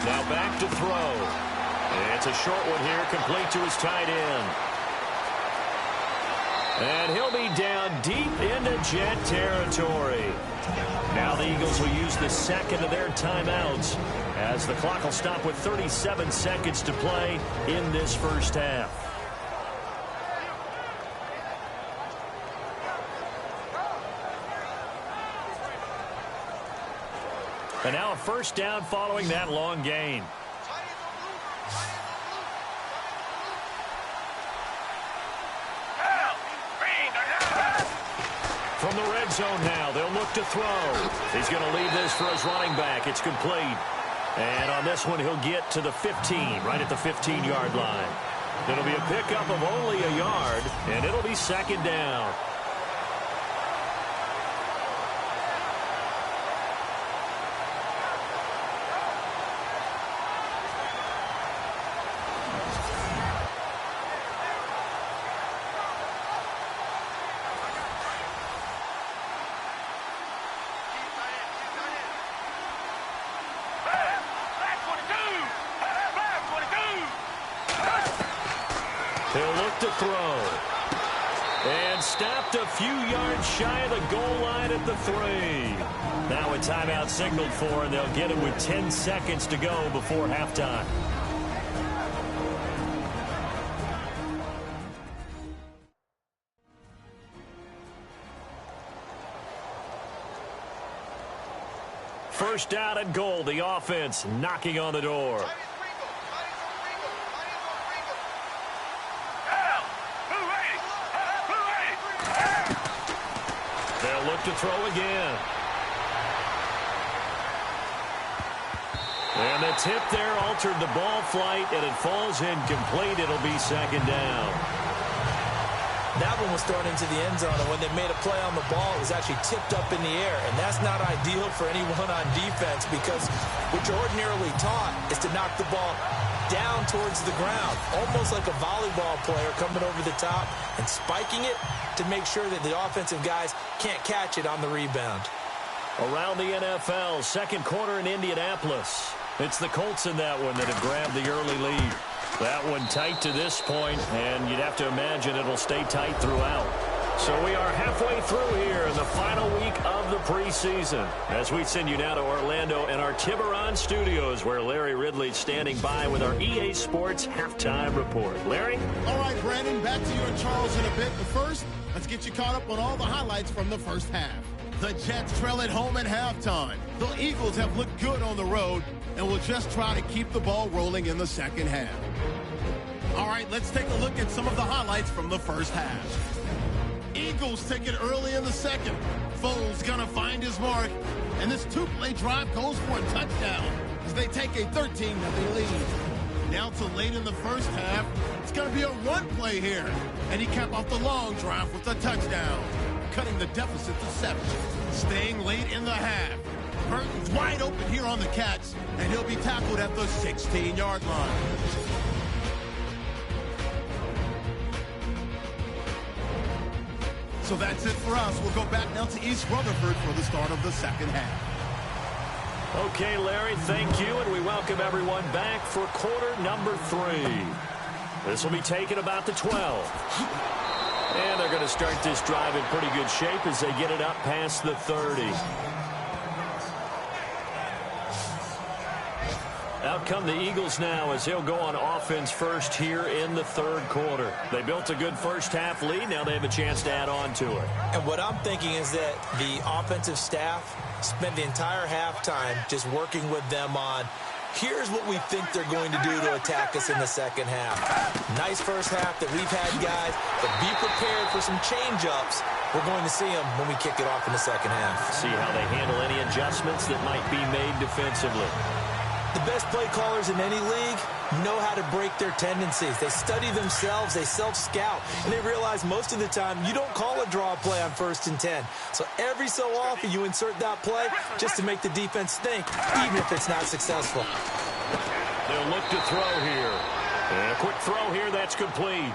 S3: Now back to throw. It's a short one here, complete to his tight end. And he'll be down deep into Jet territory. Now the Eagles will use the second of their timeouts as the clock will stop with 37 seconds to play in this first half. And now a first down following that long gain. From the red zone now, they'll look to throw. He's going to leave this for his running back. It's complete. And on this one, he'll get to the 15, right at the 15-yard line. It'll be a pickup of only a yard, and it'll be second down. He'll look to throw. And stopped a few yards shy of the goal line at the 3. Now a timeout signaled for, and they'll get it with 10 seconds to go before halftime. First down and goal, the offense knocking on the door. They'll look to throw again. And the tip there altered the ball flight, and it falls incomplete. It'll be second down.
S4: That one was thrown into the end zone, and when they made a play on the ball, it was actually tipped up in the air. And that's not ideal for anyone on defense, because what you're ordinarily taught is to knock the ball down towards the ground, almost like a volleyball player coming over the top and spiking it to make sure that the offensive guys can't catch it on the rebound.
S3: Around the NFL, second quarter in Indianapolis. It's the Colts in that one that have grabbed the early lead. That one tight to this point, and you'd have to imagine it'll stay tight throughout. So we are halfway through here in the final week of the preseason as we send you now to Orlando and our Tiburon studios, where Larry Ridley's standing by with our EA Sports halftime report. Larry?
S2: All right, Brandon, back to you and Charles in a bit. But first, let's get you caught up on all the highlights from the first half. The Jets trail at home at halftime. The Eagles have looked good on the road and will just try to keep the ball rolling in the second half. All right, let's take a look at some of the highlights from the first half. Eagles take it early in the second. Foles gonna find his mark, and this two-play drive goes for a touchdown as they take a 13-0 lead. Now to late in the first half, it's gonna be a run play here, and he capped off the long drive with a touchdown, cutting the deficit to 7. Staying late in the half, Burton's wide open here on the catch, and he'll be tackled at the 16-yard line. So that's it for us. We'll go back now to East Rutherford for the start of the second half.
S3: Okay, Larry, thank you, and we welcome everyone back for quarter number 3. This will be taken about the 12. And they're going to start this drive in pretty good shape as they get it up past the 30. Out come the Eagles now as they'll go on offense first here in the third quarter. They built a good first half lead. Now they have a chance to add on to it.
S4: And what I'm thinking is that the offensive staff spent the entire halftime just working with them on, here's what we think they're going to do to attack us in the second half. Nice first half that we've had, guys, but be prepared for some change-ups We're going to see them when we kick it off in the second half.
S3: See how they handle any adjustments that might be made defensively.
S4: The best play callers in any league know how to break their tendencies. They study themselves, they self-scout, and they realize most of the time you don't call a draw play on 1st and 10. So every so often you insert that play just to make the defense think, even if it's not successful.
S3: They'll look to throw here. And a quick throw here, that's complete.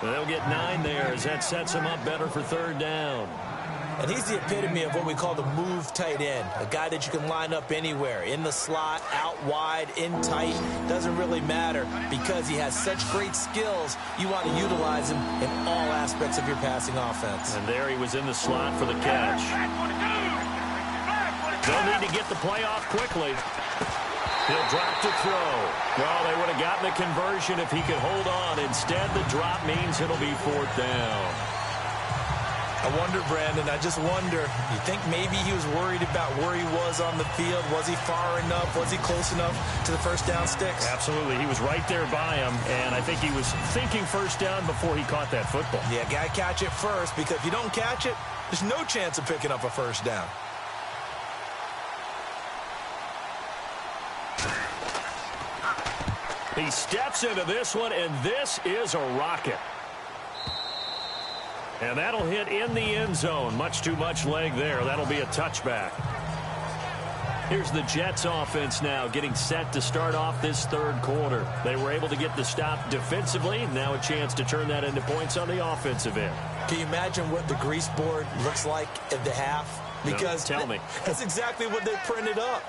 S3: They'll get 9 there as that sets them up better for 3rd down.
S4: And he's the epitome of what we call the move tight end, a guy that you can line up anywhere, in the slot, out wide, in tight, doesn't really matter because he has such great skills. You want to utilize him in all aspects of your passing offense.
S3: And there he was in the slot for the catch. They'll need to get the play off quickly. He'll drop to throw. Well, they would have gotten the conversion if he could hold on. Instead, the drop means it'll be 4th down.
S4: I wonder, Brandon, I just wonder, you think maybe he was worried about where he was on the field? Was he far enough? Was he close enough to the 1st down sticks?
S3: Absolutely. He was right there by him, and I think he was thinking 1st down before he caught that football.
S4: Yeah, got to catch it first, because if you don't catch it, there's no chance of picking up a 1st down.
S3: He steps into this one, and this is a rocket. And that'll hit in the end zone. Much too much leg there. That'll be a touchback. Here's the Jets offense now getting set to start off this 3rd quarter. They were able to get the stop defensively. Now a chance to turn that into points on the offensive end.
S4: Can you imagine what the grease board looks like at the half? Because
S3: no, tell me.
S4: That's exactly what they printed up.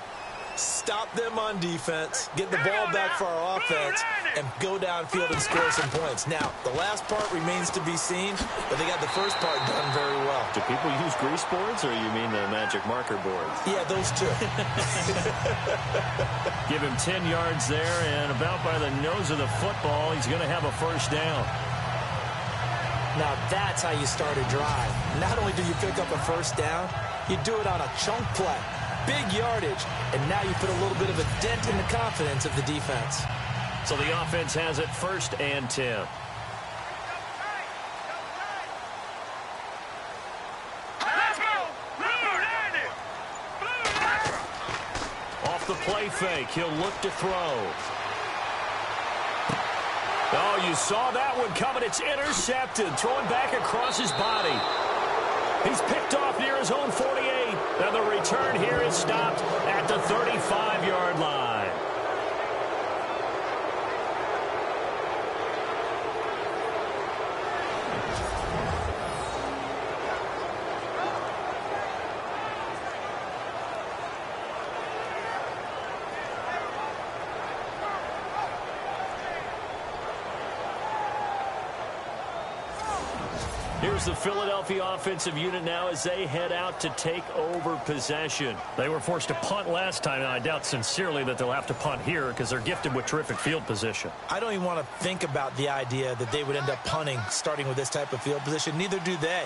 S4: Stop them on defense, get the ball back for our offense, and go downfield and score some points. Now, the last part remains to be seen, but they got the first part done very well.
S3: Do people use grease boards, or you mean the magic marker boards?
S4: Yeah, those two.
S3: Give him 10 yards there, and about by the nose of the football, he's going to have a 1st down.
S4: Now, that's how you start a drive. Not only do you pick up a 1st down, you do it on a chunk play. Big yardage, and now you put a little bit of a dent in the confidence of the defense.
S3: So the offense has it 1st and 10. Off the play fake, he'll look to throw. Oh, you saw that one coming. It's intercepted, thrown back across his body. He's picked off near his own 48. And the return here is stopped at the 35-yard line. Here's the Philadelphia offensive unit now as they head out to take over possession. They were forced to punt last time, and I doubt sincerely that they'll have to punt here because they're gifted with terrific field position.
S4: I don't even want to think about the idea that they would end up punting starting with this type of field position. Neither do they.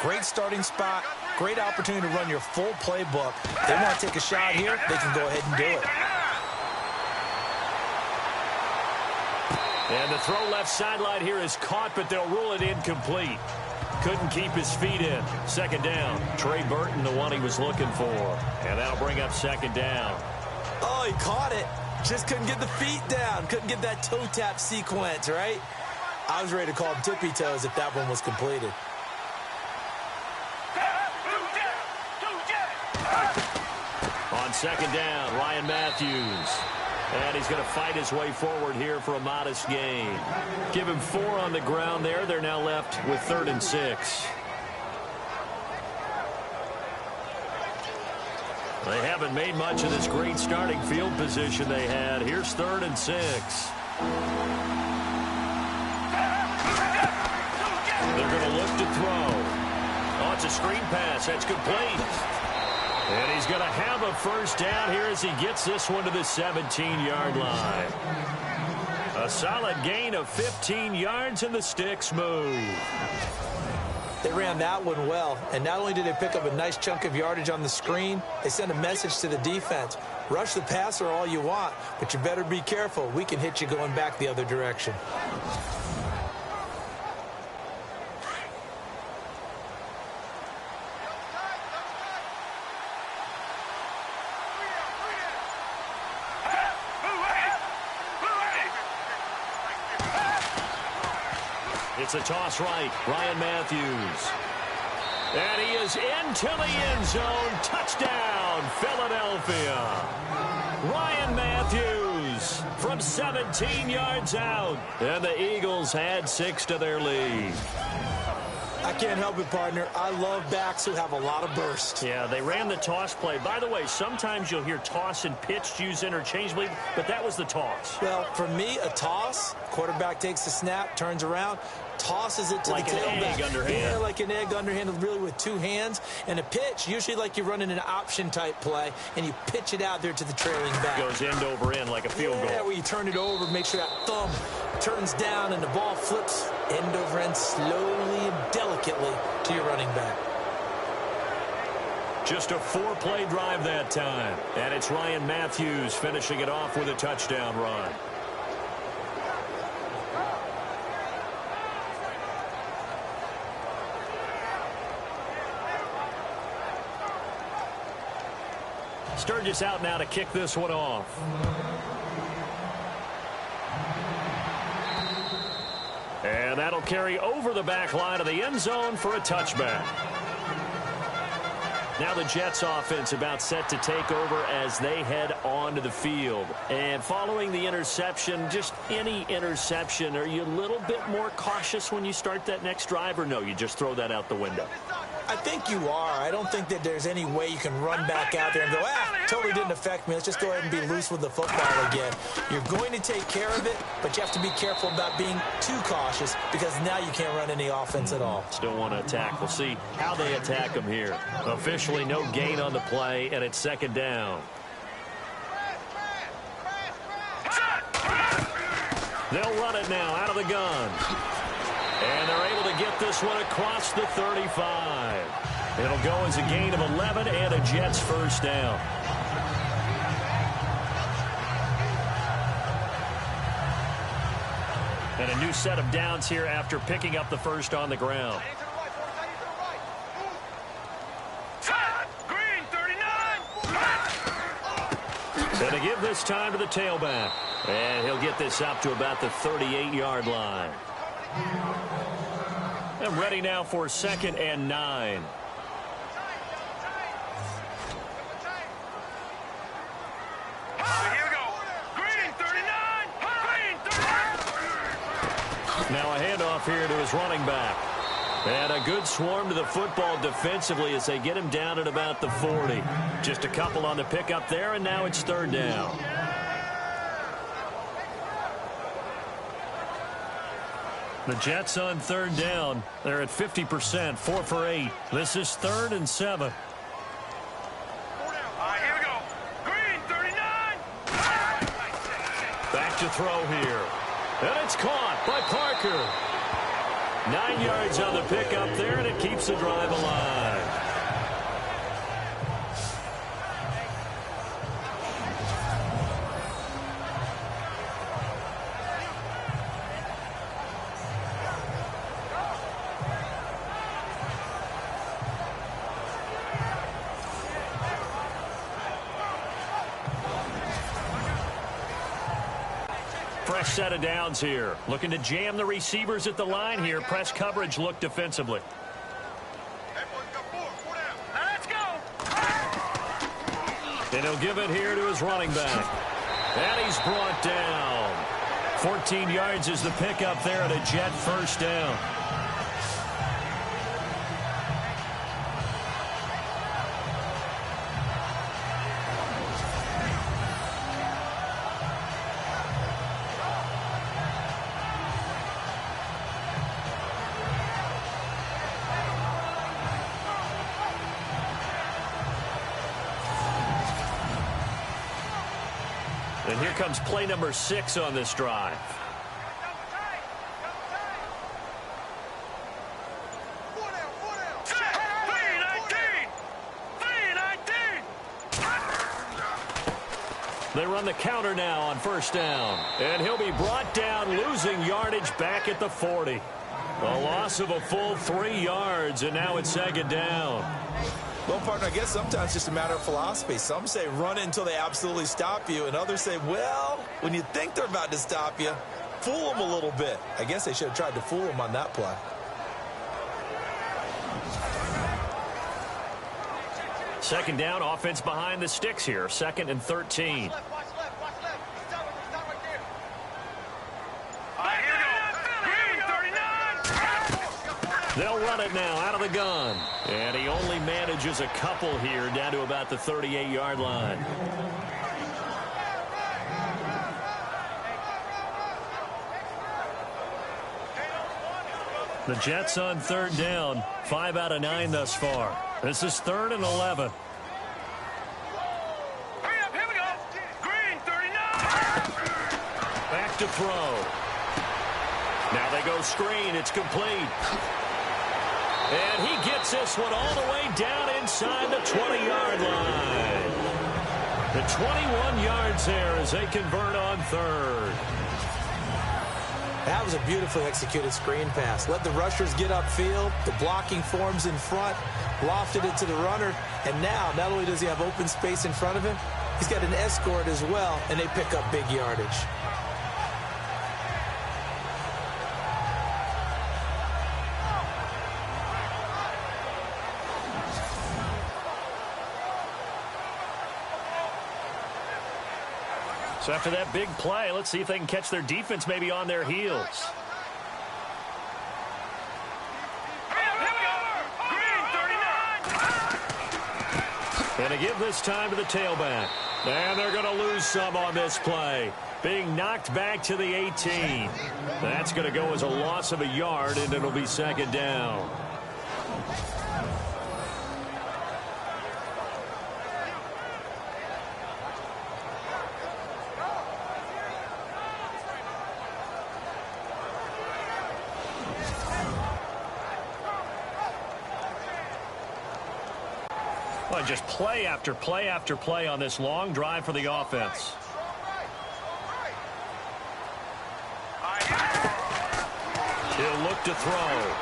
S4: Great starting spot, great opportunity to run your full playbook. They want to take a shot here, they can go ahead and do it.
S3: And the throw left sideline here is caught, but they'll rule it incomplete. Couldn't keep his feet in. 2nd down. Trey Burton, the one he was looking for. And that'll bring up 2nd down.
S4: Oh, he caught it. Just couldn't get the feet down. Couldn't get that toe tap sequence, right? I was ready to call him tippy toes if that one was completed.
S3: On 2nd down, Ryan Matthews. And he's going to fight his way forward here for a modest gain. Give him 4 on the ground there. They're now left with 3rd and 6. They haven't made much of this great starting field position they had. Here's 3rd and 6. They're going to look to throw. Oh, it's a screen pass. That's complete. And he's going to have a 1st down here as he gets this one to the 17-yard line. A solid gain of 15 yards, and the sticks move.
S4: They ran that one well, and not only did they pick up a nice chunk of yardage on the screen, they sent a message to the defense. Rush the passer all you want, but you better be careful. We can hit you going back the other direction.
S3: It's a toss right. Ryan Matthews. And he is into the end zone. Touchdown, Philadelphia. Ryan Matthews from 17 yards out. And the Eagles add 6 to their lead.
S4: I can't help it, partner. I love backs who have a lot of burst.
S3: Yeah, they ran the toss play. By the way, sometimes you'll hear toss and pitch used interchangeably, but that was the toss.
S4: Well, for me, a toss, quarterback takes the snap, turns around, tosses it to the tailback.
S3: Like an egg underhand.
S4: Yeah, like an egg underhand, really with 2 hands. And a pitch, usually like you're running an option-type play, and you pitch it out there to the trailing back.
S3: Goes end over end like a field goal.
S4: Yeah, where you turn it over, make sure that thumb turns down, and the ball flips end over end slowly and delicately to your running back.
S3: Just a 4-play drive that time. And it's Ryan Matthews finishing it off with a touchdown run. Sturgis out now to kick this one off. And that'll carry over the back line of the end zone for a touchback. Now the Jets offense about set to take over as they head onto the field. And following the interception, just any interception, are you a little bit more cautious when you start that next drive, or no, you just throw that out the window?
S4: I think you are. I don't think that there's any way you can run back out there and go, totally didn't affect me. Let's just go ahead and be loose with the football again. You're going to take care of it, but you have to be careful about being too cautious because now you can't run any offense at all.
S3: Still want to attack. We'll see how they attack them here. Officially no gain on the play, and it's second down. They'll run it now out of the gun. And they're able to get this one across the 35. It'll go as a gain of 11 and a Jets first down. And a new set of downs here after picking up the first on the ground. And to give this time to the tailback. And he'll get this up to about the 38-yard line. And ready now for 2nd and 9.
S1: Here we go. Green 39. Green 39.
S3: Now a handoff here to his running back. And a good swarm to the football defensively as they get him down at about the 40. Just a couple on the pickup there, and now it's 3rd down. The Jets on 3rd down. They're at 50%, 4 for 8. This is 3rd and 7.
S1: Here we go. Green 39.
S3: Back to throw here. And it's caught by Parker. 9 yards on the pickup there, and it keeps the drive alive. Fresh set of downs here. Looking to jam the receivers at the line here. Press coverage look defensively.
S1: Let's go.
S3: And he'll give it here to his running back. And he's brought down. 14 yards is the pickup there at a Jet first down. And here comes play number 6 on this drive. They run the counter now on first down. And he'll be brought down, losing yardage back at the 40. A loss of a full 3 yards, and now it's 2nd down.
S4: Well, partner, I guess sometimes it's just a matter of philosophy. Some say run until they absolutely stop you, and others say, well, when you think they're about to stop you, fool him a little bit. I guess they should have tried to fool him on that play.
S3: Second down, offense behind the sticks here. 2nd and 13. They'll run it now out of the gun. And he only manages a couple here down to about the 38-yard line. The Jets on 3rd down. 5 out of 9 thus far. This is 3rd and 11.
S1: Here we go. Green, 39.
S3: Back to throw. Now they go screen. It's complete. And he gets this one all the way down inside the 20-yard line. The 21 yards there as they convert on 3rd.
S4: That was a beautifully executed screen pass. Let the rushers get upfield. The blocking forms in front. Lofted it to the runner. And now, not only does he have open space in front of him, he's got an escort as well, and they pick up big yardage.
S3: So after that big play, let's see if they can catch their defense maybe on their heels. And to give this time to the tailback. And they're going to lose some on this play. Being knocked back to the 18. That's going to go as a loss of a yard, and it'll be 2nd down. Well, just play after play after play on this long drive for the offense. He'll look to throw.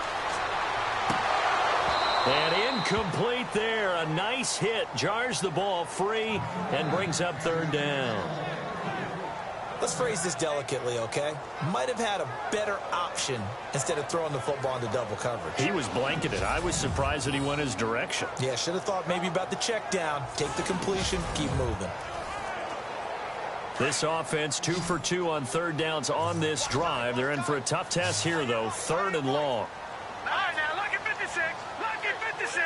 S3: And incomplete there. A nice hit. Jars the ball free and brings up 3rd down.
S4: Let's phrase this delicately, okay? Might have had a better option instead of throwing the football into double coverage.
S3: He was blanketed. I was surprised that he went his direction.
S4: Yeah, should have thought maybe about the check down. Take the completion, keep moving.
S3: This offense 2 for 2 on 3rd downs on this drive. They're in for a tough test here, though. 3rd and long.
S1: Now, lucky 56. Lucky 56.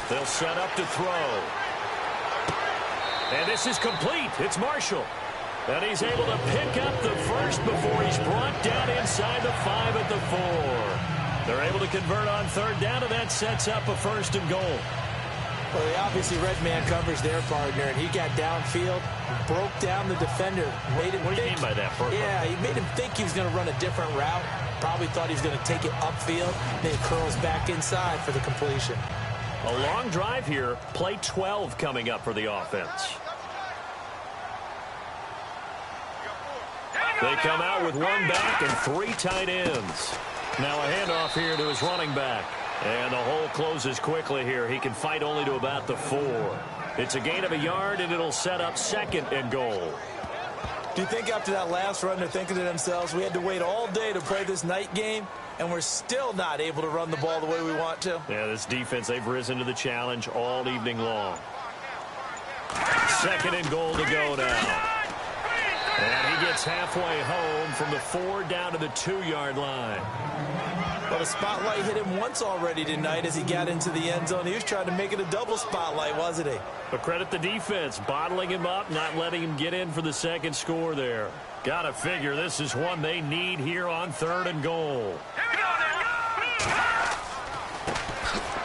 S3: They'll set up to throw. And this is complete. It's Marshall. And he's able to pick up the first before he's brought down inside the 5 at the 4. They're able to convert on 3rd down, and that sets up a 1st and goal.
S4: Well, he obviously red man covers their partner, and he got downfield, broke down the defender. Made him
S3: what do you mean by that?
S4: Yeah, he made him think he was going to run a different route. Probably thought he was going to take it upfield. Then curls back inside for the completion.
S3: A long drive here. Play 12 coming up for the offense. They come out with 1 back and 3 tight ends. Now a handoff here to his running back. And the hole closes quickly here. He can fight only to about the 4. It's a gain of a yard, and it'll set up 2nd and goal.
S4: Do you think after that last run they're thinking to themselves, we had to wait all day to play this night game, and we're still not able to run the ball the way we want to?
S3: Yeah, this defense, they've risen to the challenge all evening long. 2nd and goal to go now. And he gets halfway home from the 4 down to the 2-yard line.
S4: Well, the spotlight hit him once already tonight as he got into the end zone. He was trying to make it a double spotlight, wasn't he?
S3: But credit the defense, bottling him up, not letting him get in for the 2nd score there. Got to figure this is one they need here on 3rd and goal.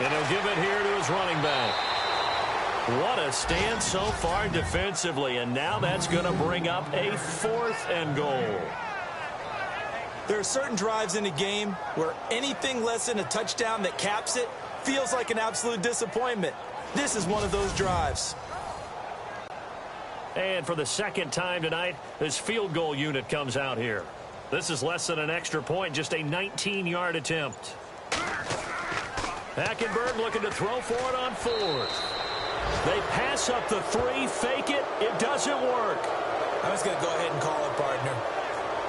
S3: And he'll give it here to his running back. What a stand so far defensively, and now that's going to bring up a 4th and goal.
S4: There are certain drives in a game where anything less than a touchdown that caps it feels like an absolute disappointment. This is one of those drives.
S3: And for the 2nd time tonight, this field goal unit comes out here. This is less than an extra point, just a 19-yard attempt. Hackenberg looking to throw for it on 4th. They pass up the 3, fake it. It doesn't work.
S4: I was going to go ahead and call it, partner.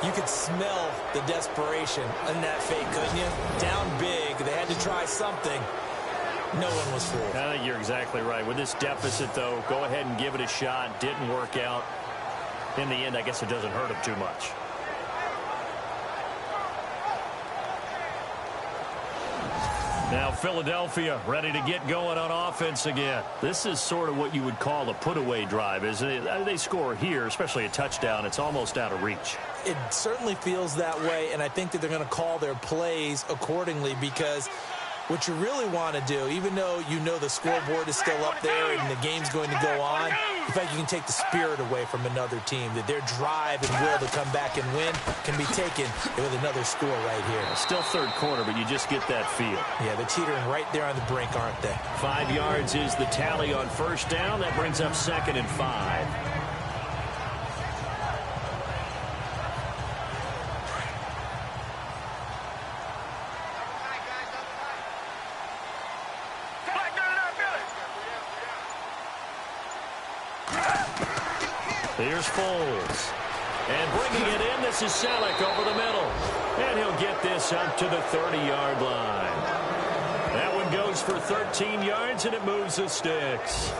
S4: You could smell the desperation in that fake, couldn't you? Down big. They had to try something. No one was fooled.
S3: I think you're exactly right. With this deficit, though, go ahead and give it a shot. Didn't work out. In the end, I guess it doesn't hurt him too much. Now Philadelphia ready to get going on offense again. This is sort of what you would call a put-away drive, isn't it? They score here, especially a touchdown. It's almost out of reach.
S4: It certainly feels that way, and I think that they're going to call their plays accordingly, because what you really want to do, even though you know the scoreboard is still up there and the game's going to go on, in fact, you can take the spirit away from another team, that their drive and will to come back and win can be taken with another score right here.
S3: Still third quarter, but you just get that feel.
S4: Yeah, they're teetering right there on the brink, aren't they?
S3: 5 yards is the tally on first down. That brings up 2nd and 5. Here's Foles. And bringing it in, this is Selleck over the middle. And he'll get this up to the 30-yard line. That one goes for 13 yards, and it moves the sticks.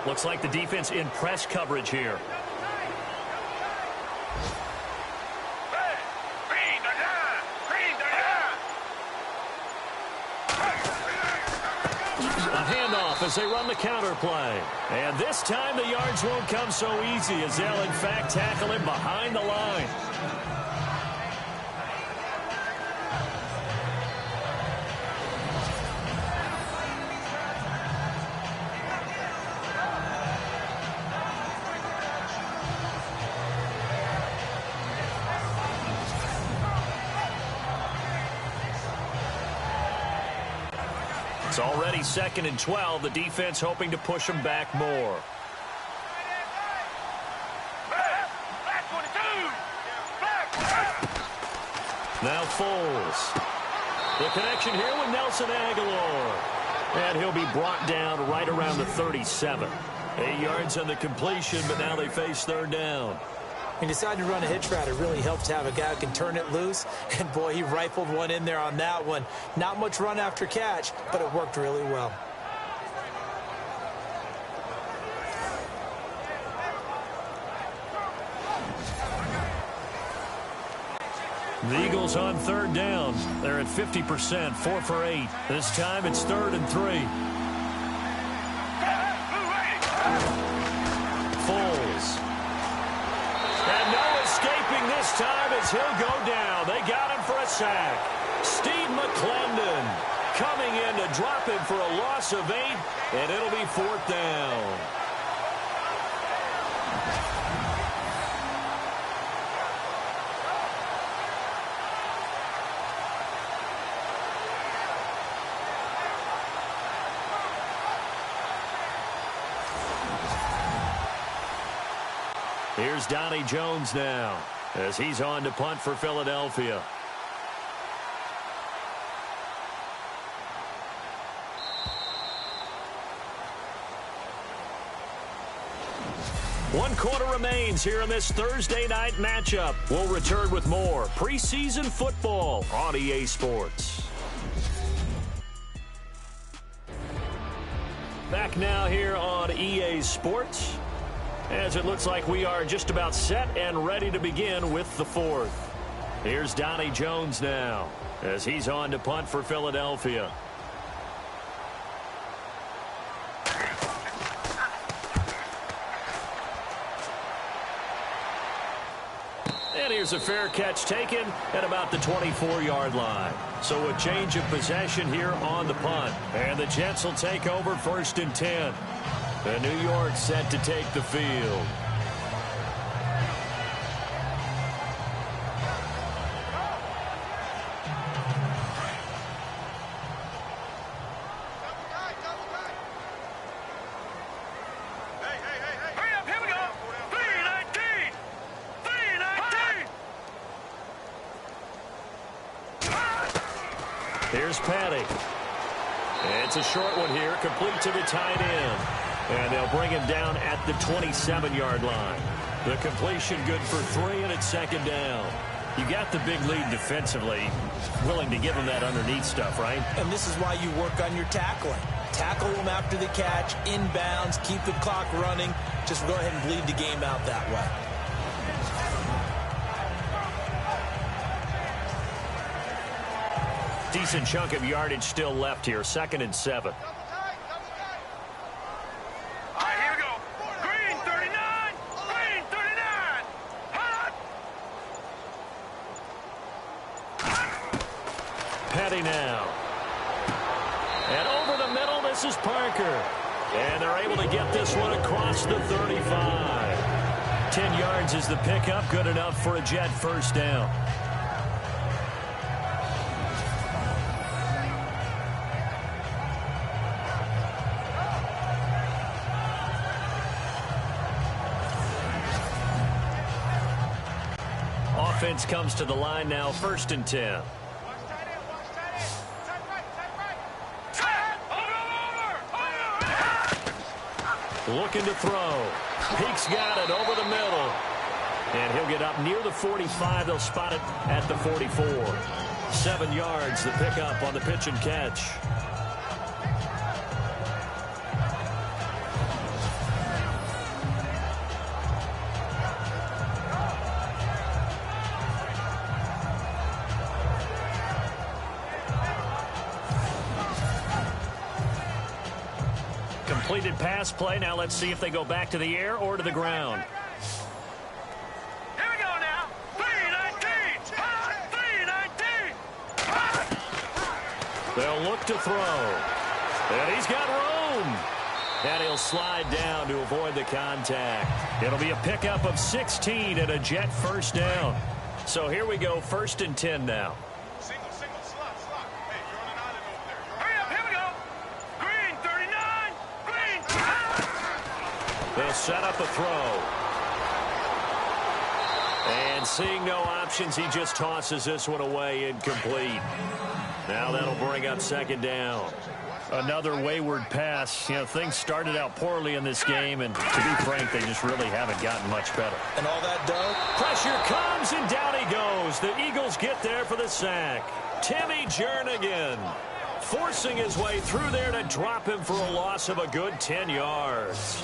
S3: Looks like the defense in press coverage here. As they run the counter play. And this time the yards won't come so easy, as they'll in fact tackle him behind the line. It's already 2nd and 12. The defense hoping to push them back more. Now Foles. The connection here with Nelson Aguilar. And he'll be brought down right around the 37. 8 yards on the completion, but now they face third down.
S4: He decided to run a hitch route. It really helps to have a guy who can turn it loose. And, boy, he rifled one in there on that one. Not much run after catch, but it worked really well.
S3: The Eagles on third down. They're at 50%, 4 for 8. This time it's 3rd and 3. Foles. And no escaping this time as he'll go down. They got him for a sack. Steve McClendon coming in to drop him for a loss of 8, and it'll be 4th down. Here's Donnie Jones now as he's on to punt for Philadelphia. One quarter remains here in this Thursday night matchup. We'll return with more preseason football on EA Sports. Back now here on EA Sports, as it looks like we are just about set and ready to begin with the 4th. Here's Donnie Jones now as he's on to punt for Philadelphia. And here's a fair catch taken at about the 24-yard line. So a change of possession here on the punt. And the Jets will take over 1st and 10. And New York set to take the field. Here's Patty. It's a short one here, complete to the tight end. And they'll bring him down at the 27-yard line. The completion good for 3, and it's second down. You got the big lead defensively, willing to give him that underneath stuff, right?
S4: And this is why you work on your tackling. Tackle them after the catch, inbounds, keep the clock running. Just go ahead and bleed the game out that way.
S3: Decent chunk of yardage still left here. 2nd and 7. Petty now. And over the middle, this is Parker. And they're able to get this one across the 35. 10 yards is the pickup. Good enough for a Jet first down. Offense comes to the line now, 1st and 10. Looking to throw. Peek's got it over the middle. And he'll get up near the 45. They'll spot it at the 44. 7 yards, the pickup on the pitch and catch. Completed pass play. Now let's see if they go back to the air or to the ground.
S1: Here we go now. 319. 319.
S3: They'll look to throw. And he's got room. And he'll slide down to avoid the contact. It'll be a pickup of 16 and a Jet first down. So here we go, 1st and 10 now.
S1: Single, slot. Hey, you're on an island over there. Hurry up, here we go. Green, 39. Green.
S3: They'll set up a throw. And seeing no options, he just tosses this one away, incomplete. Now that'll bring up 2nd down. Another wayward pass. You know, things started out poorly in this game, and to be frank, they just really haven't gotten much better.
S4: And all that dough?
S3: Pressure comes, and down he goes. The Eagles get there for the sack. Timmy Jernigan forcing his way through there to drop him for a loss of a good 10 yards.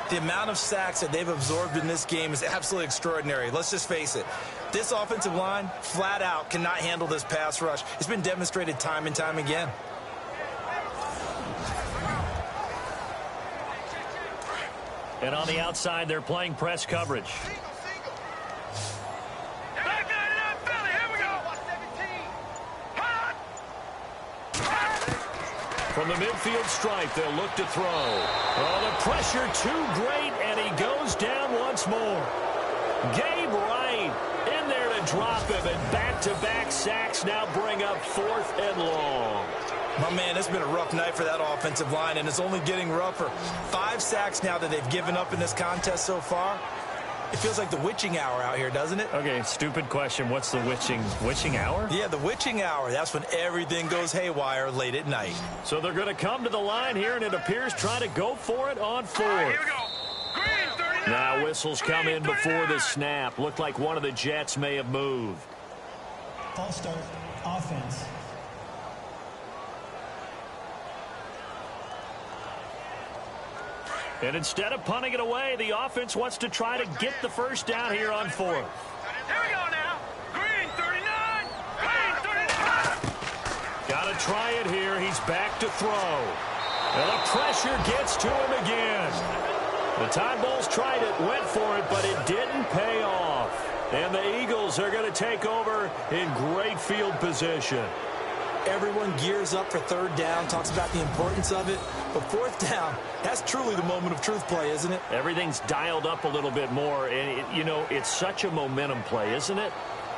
S4: The amount of sacks that they've absorbed in this game is absolutely extraordinary. Let's just face it. This offensive line, flat out, cannot handle this pass rush. It's been demonstrated time and time again.
S3: And on the outside, they're playing press coverage. From the midfield stripe, they'll look to throw. Oh, the pressure too great, and he goes down once more. Gabe Wright in there to drop him, and back-to-back sacks now bring up 4th and long.
S4: My man, it's been a rough night for that offensive line, and it's only getting rougher. 5 sacks now that they've given up in this contest so far. It feels like the witching hour out here, doesn't it?
S3: Okay, stupid question. What's the witching hour?
S4: Yeah, the witching hour. That's when everything goes haywire late at night.
S3: So they're going to come to the line here, and it appears try to go for it on 4th.
S1: Right, here we go. Green, 39.
S3: Now whistles come in before the snap. Looked like one of the Jets may have moved.
S5: False start. Offense.
S3: And instead of punting it away, the offense wants to try to get the first down here on 4th.
S1: Here we go now. Green, 39. Green, 39.
S3: Got to try it here. He's back to throw. And the pressure gets to him again. The Tide Bulls tried it, went for it, but it didn't pay off. And the Eagles are going to take over in great field position.
S4: Everyone gears up for 3rd down, talks about the importance of it. But 4th down, that's truly the moment of truth play, isn't it?
S3: Everything's dialed up a little bit more. And, it's such a momentum play, isn't it?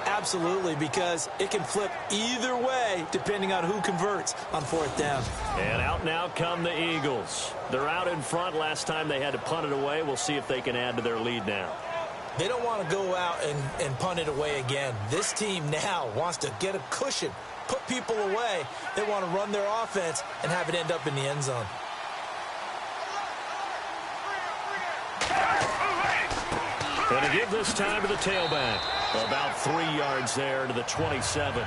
S4: Absolutely, because it can flip either way depending on who converts on 4th down.
S3: And out now come the Eagles. They're out in front. Last time they had to punt it away. We'll see if they can add to their lead now.
S4: They don't want to go out and punt it away again. This team now wants to get a cushion, put people away. They want to run their offense and have it end up in the end zone.
S3: And to give this time to the tailback. About 3 yards there to the 27.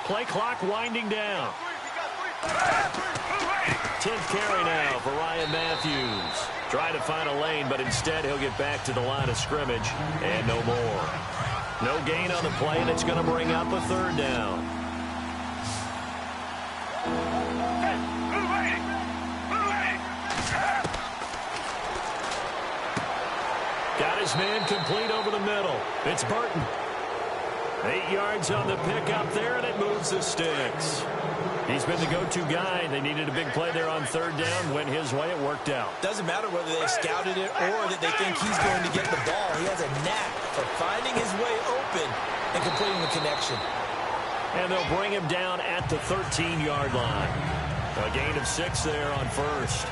S3: Play clock winding down. 10th carry now for Ryan Matthews. Trying to find a lane, but instead he'll get back to the line of scrimmage and no more. No gain on the play, and it's going to bring up a 3rd down. Got his man complete over the middle. It's Burton. 8 yards on the pickup there, and it moves the sticks. He's been the go-to guy. They needed a big play there on 3rd down. Went his way. It worked out.
S4: Doesn't matter whether they scouted it or that they think he's going to get the ball. He has a knack for finding his way open and completing the connection.
S3: And they'll bring him down at the 13-yard line. A gain of 6 there on 1st.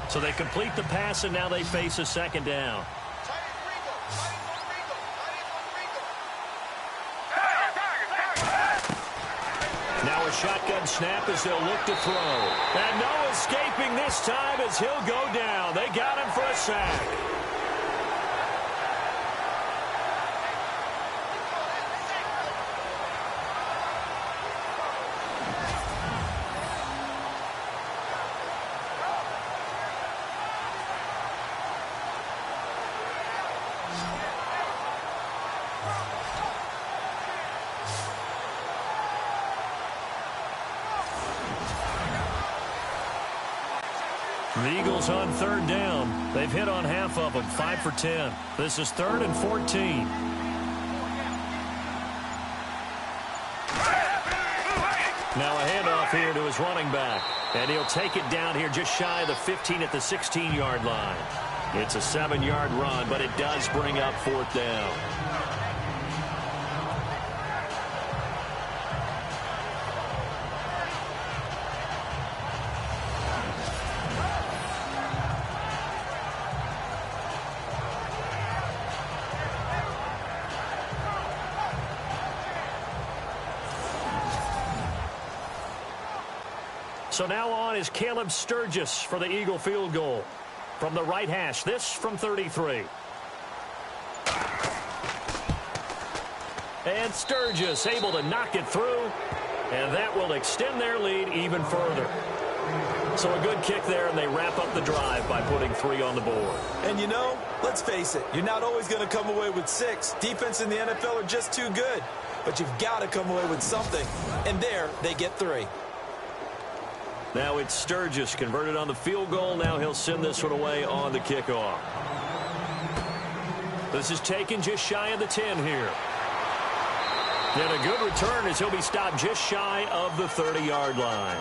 S3: So they complete the pass, and now they face a 2nd down. Now a shotgun snap as they'll look to throw. And no escaping this time as he'll go down. They got him for a sack. The Eagles on 3rd down. They've hit on half of them, 5 for 10. This is 3rd and 14. Now a handoff here to his running back. And he'll take it down here just shy of the 15 at the 16-yard line. It's a 7-yard run, but it does bring up 4th down. So now on is Caleb Sturgis for the Eagle field goal. From the right hash, this from 33. And Sturgis able to knock it through, and that will extend their lead even further. So a good kick there, and they wrap up the drive by putting 3 on the board.
S4: And you know, let's face it, you're not always going to come away with 6. Defense in the NFL are just too good. But you've got to come away with something. And there, they get 3.
S3: Now it's Sturgis converted on the field goal. Now he'll send this one away on the kickoff. This is taken just shy of the 10 here. And a good return as he'll be stopped just shy of the 30-yard line.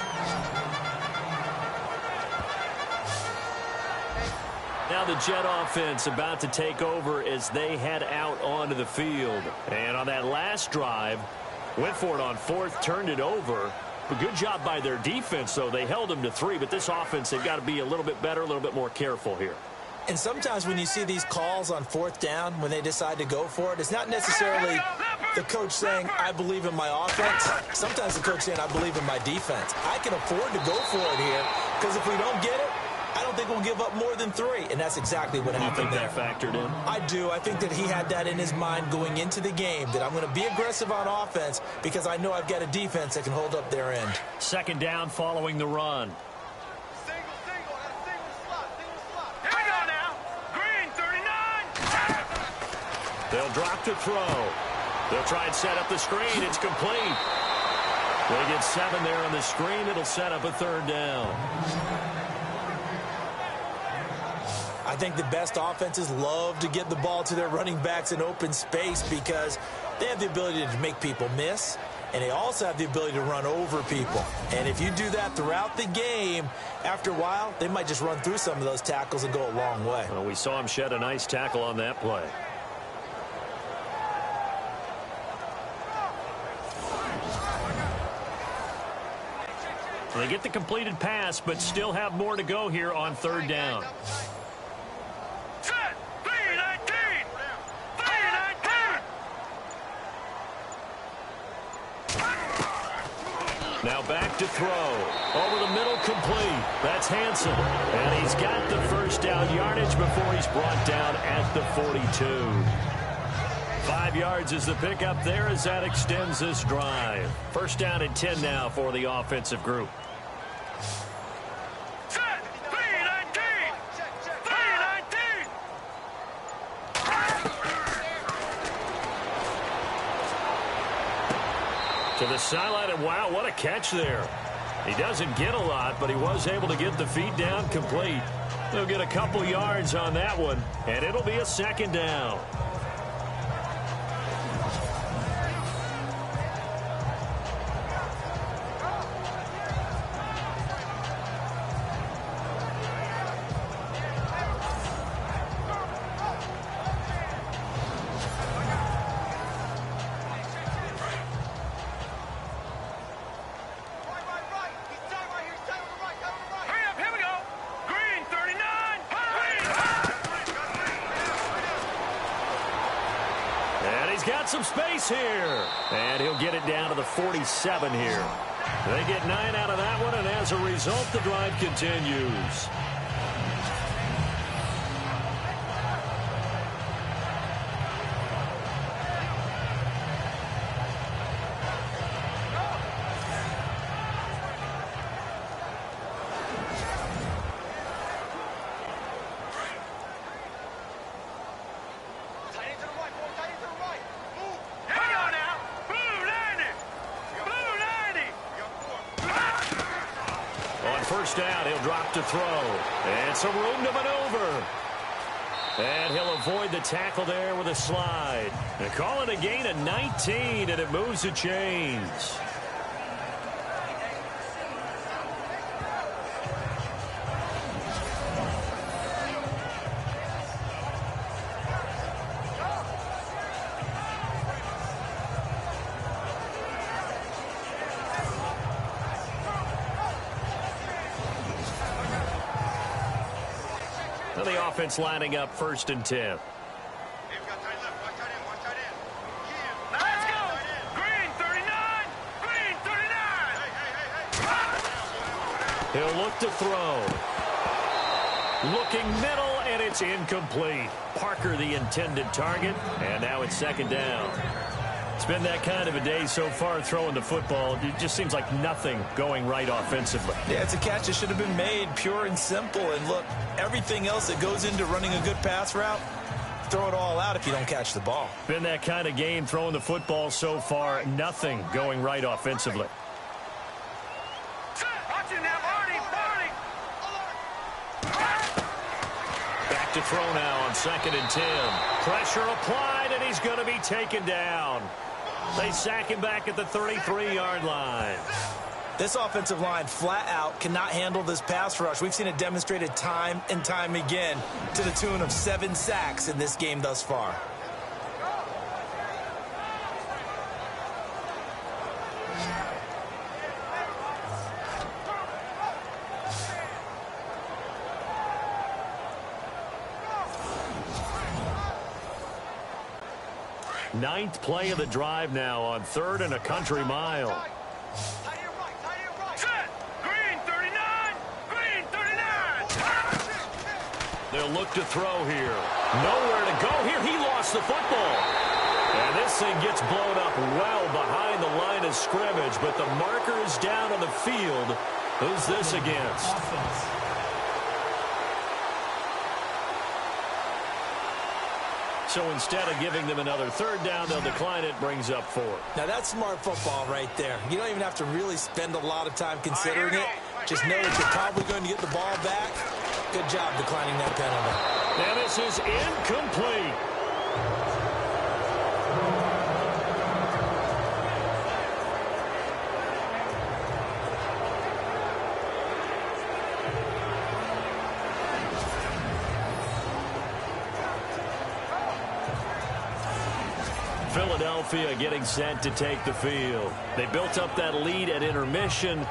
S3: Now the Jet offense about to take over as they head out onto the field. And on that last drive, went for it on 4th, turned it over. A good job by their defense, though. They held them to 3, but this offense, they've got to be a little bit better, a little bit more careful here.
S4: And sometimes when you see these calls on 4th down, when they decide to go for it, it's not necessarily the coach saying, I believe in my offense. Sometimes the coach saying, I believe in my defense. I can afford to go for it here, because if we don't get it, I don't think we'll give up more than 3, and that's exactly what happened there.
S3: You think that factored in?
S4: I do. I think that he had that in his mind going into the game, that I'm going to be aggressive on offense because I know I've got a defense that can hold up their end.
S3: 2nd down following the run.
S1: Single slot. Here we go now. Green, 39.
S3: They'll drop to throw. They'll try and set up the screen. It's complete. They get 7 there on the screen. It'll set up a 3rd down.
S4: I think the best offenses love to get the ball to their running backs in open space because they have the ability to make people miss, and they also have the ability to run over people. And if you do that throughout the game, after a while, they might just run through some of those tackles and go a long way.
S3: Well, we saw him shed a nice tackle on that play. They get the completed pass, but still have more to go here on third down.
S1: Set! 3-19! 3-19!
S3: Now back to throw. Over the middle, complete. That's Hansen. And he's got the first down yardage before he's brought down at the 42. 5 yards is the pickup there as that extends this drive. First down and 10 now for the offensive group.
S1: Set! 3-19! 3-19!
S3: To the sideline, and wow, what a catch there. He doesn't get a lot, but he was able to get the feet down complete. He'll get a couple yards on that one, and it'll be a second down. Got some space here. And he'll get it down to the 47 here. They get 9 out of that one, and as a result, the drive continues. First down, he'll drop to throw. And some room to maneuver. And he'll avoid the tackle there with a slide. They call it a gain of 19, and it moves the chains. The offense lining up first and 10.
S1: Let's go! Green 39! Green 39!
S3: He'll look to throw. Looking middle, and it's incomplete. Parker the intended target, and now it's second down. It's been that kind of a day so far throwing the football. It just seems like nothing going right offensively.
S4: Yeah, it's a catch that should have been made, pure and simple. And look, everything else that goes into running a good pass route, throw it all out if you don't catch the ball.
S3: Been that kind of game throwing the football so far. Nothing going right offensively. Back to throw now on second and 10. Pressure applied, and he's going to be taken down. They sack him back at the 33-yard line.
S4: This offensive line flat out cannot handle this pass rush. We've seen it demonstrated time and time again to the tune of 7 sacks in this game thus far.
S3: Ninth play of the drive now on 3rd and a country mile.
S1: Set! Green 39! Green 39!
S3: They'll look to throw here. Nowhere to go here. He lost the football. And this thing gets blown up well behind the line of scrimmage, but the marker is down on the field. Who's this against?
S5: Offense.
S3: So instead of giving them another 3rd down, they'll decline it, brings up 4.
S4: Now, that's smart football right there. You don't even have to really spend a lot of time considering it. Just know that you're probably going to get the ball back. Good job declining that penalty.
S3: Now this is incomplete. Philadelphia getting set to take the field. They built up that lead at intermission,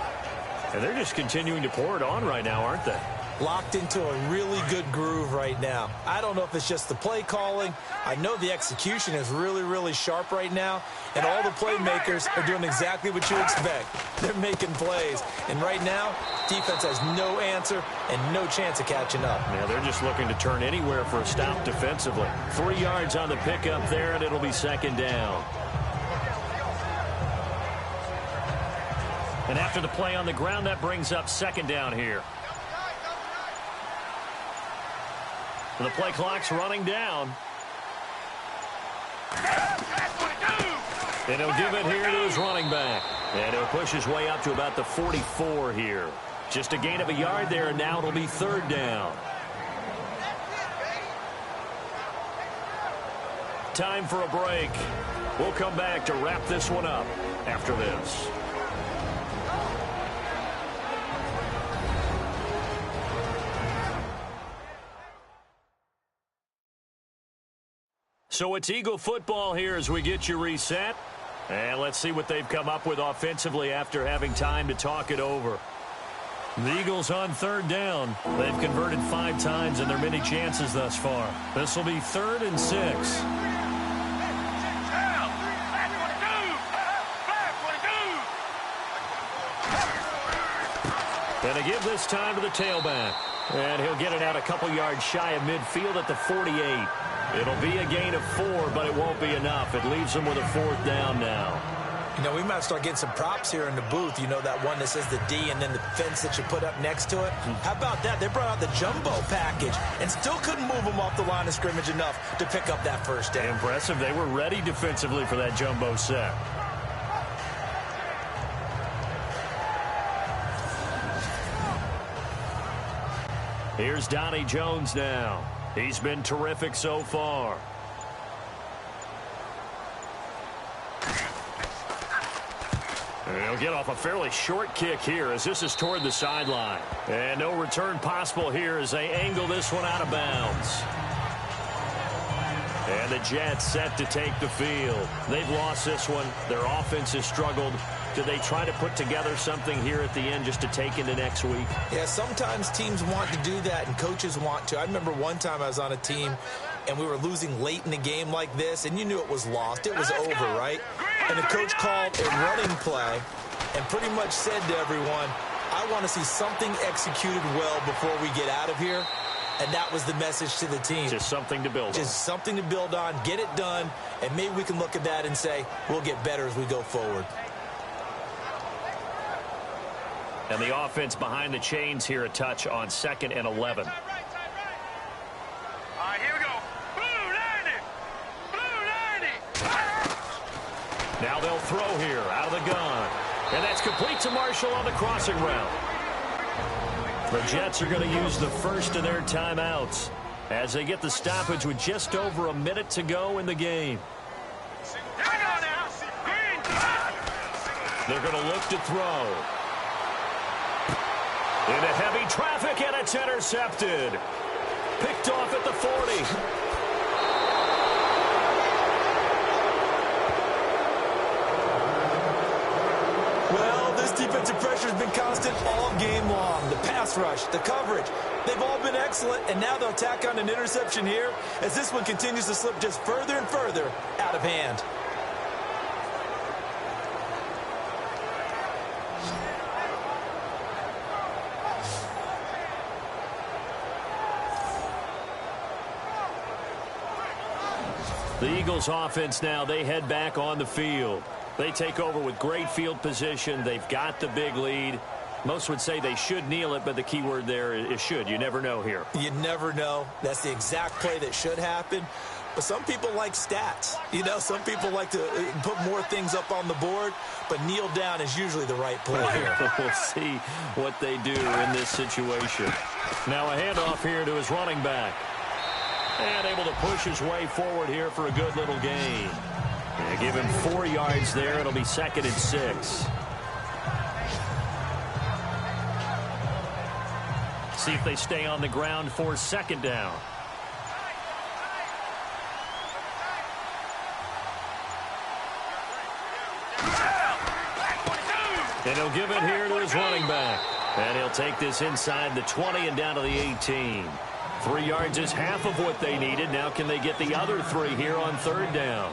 S3: And they're just continuing to pour it on right now, aren't they?
S4: Locked into a really good groove right now. I don't know if it's just the play calling. I know the execution is really, really sharp right now, and all the playmakers are doing exactly what you expect. They're making plays, and right now, defense has no answer and no chance of catching up.
S3: Yeah, they're just looking to turn anywhere for a stop defensively. 3 yards on the pickup there, and it'll be second down. And after the play on the ground, that brings up second down here. The play clock's running down. And he'll give it here to his running back. And he'll push his way up to about the 44 here. Just a gain of a yard there, and now it'll be third down. Time for a break. We'll come back to wrap this one up after this. So it's Eagle football here as we get you reset. And let's see what they've come up with offensively after having time to talk it over. The Eagles on third down. They've converted 5 times in their many chances thus far. This will be 3rd and 6. And they give this time to the tailback. And he'll get it out a couple yards shy of midfield at the 48. It'll be a gain of 4, but it won't be enough. It leaves them with a 4th down now.
S4: You know, we might start getting some props here in the booth. You know, that one that says the D and then the fence that you put up next to it? How about that? They brought out the jumbo package and still couldn't move them off the line of scrimmage enough to pick up that first down.
S3: Impressive. They were ready defensively for that jumbo set. Here's Donnie Jones now. He's been terrific so far. And he'll get off a fairly short kick here as this is toward the sideline. And no return possible here as they angle this one out of bounds. And the Jets set to take the field. They've lost this one. Their offense has struggled. Do they try to put together something here at the end just to take into next week?
S4: Yeah, sometimes teams want to do that and coaches want to. I remember one time I was on a team and we were losing late in the game like this, and you knew it was lost. It was over, right? And the coach called a running play and pretty much said to everyone, I want to see something executed well before we get out of here. And that was the message to the team.
S3: Just something to build on.
S4: Just something to build on, get it done, and maybe we can look at that and say, we'll get better as we go forward.
S3: And the offense behind the chains here a touch on 2nd and 11.
S1: All right, here we go. Blue 90. Blue 90.
S3: Now they'll throw here out of the gun. And that's complete to Marshall on the crossing route. The Jets are going to use the first of their timeouts as they get the stoppage with just over a minute to go in the game. They're going to look to throw. Into heavy traffic, and it's intercepted. Picked off at the 40.
S4: Well, this defensive pressure has been constant all game long. The pass rush, the coverage, they've all been excellent, and now they'll tack on an interception here as this one continues to slip just further and further out of hand.
S3: The Eagles offense now, they head back on the field. They take over with great field position. They've got the big lead. Most would say they should kneel it, but the key word there is should. You never know here.
S4: You never know. That's the exact play that should happen. But some people like stats. You know, some people like to put more things up on the board, but kneel down is usually the right play here.
S3: We'll see what they do in this situation. Now a handoff here to his running back. And able to push his way forward here for a good little gain. And give him 4 yards there. It'll be 2nd and 6. See if they stay on the ground for 2nd down. And And he'll give it here to his running back. And he'll take this inside the 20 and down to the 18. 3 yards is half of what they needed. Now can they get the other 3 here on third down?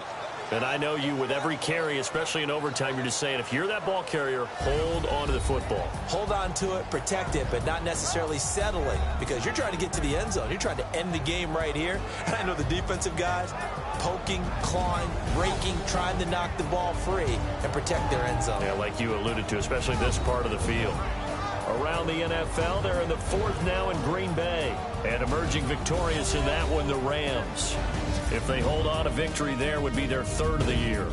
S3: And I know you, with every carry, especially in overtime, you're just saying, if you're that ball carrier, hold on to the football.
S4: Hold on to it, protect it, but not necessarily settling, because you're trying to get to the end zone. You're trying to end the game right here. And I know the defensive guys poking, clawing, raking, trying to knock the ball free and protect their end zone.
S3: Yeah, like you alluded to, especially this part of the field. Around the NFL, they're in the 4th now in Green Bay. And emerging victorious in that one, the Rams. If they hold on, a victory there would be their 3rd of the year.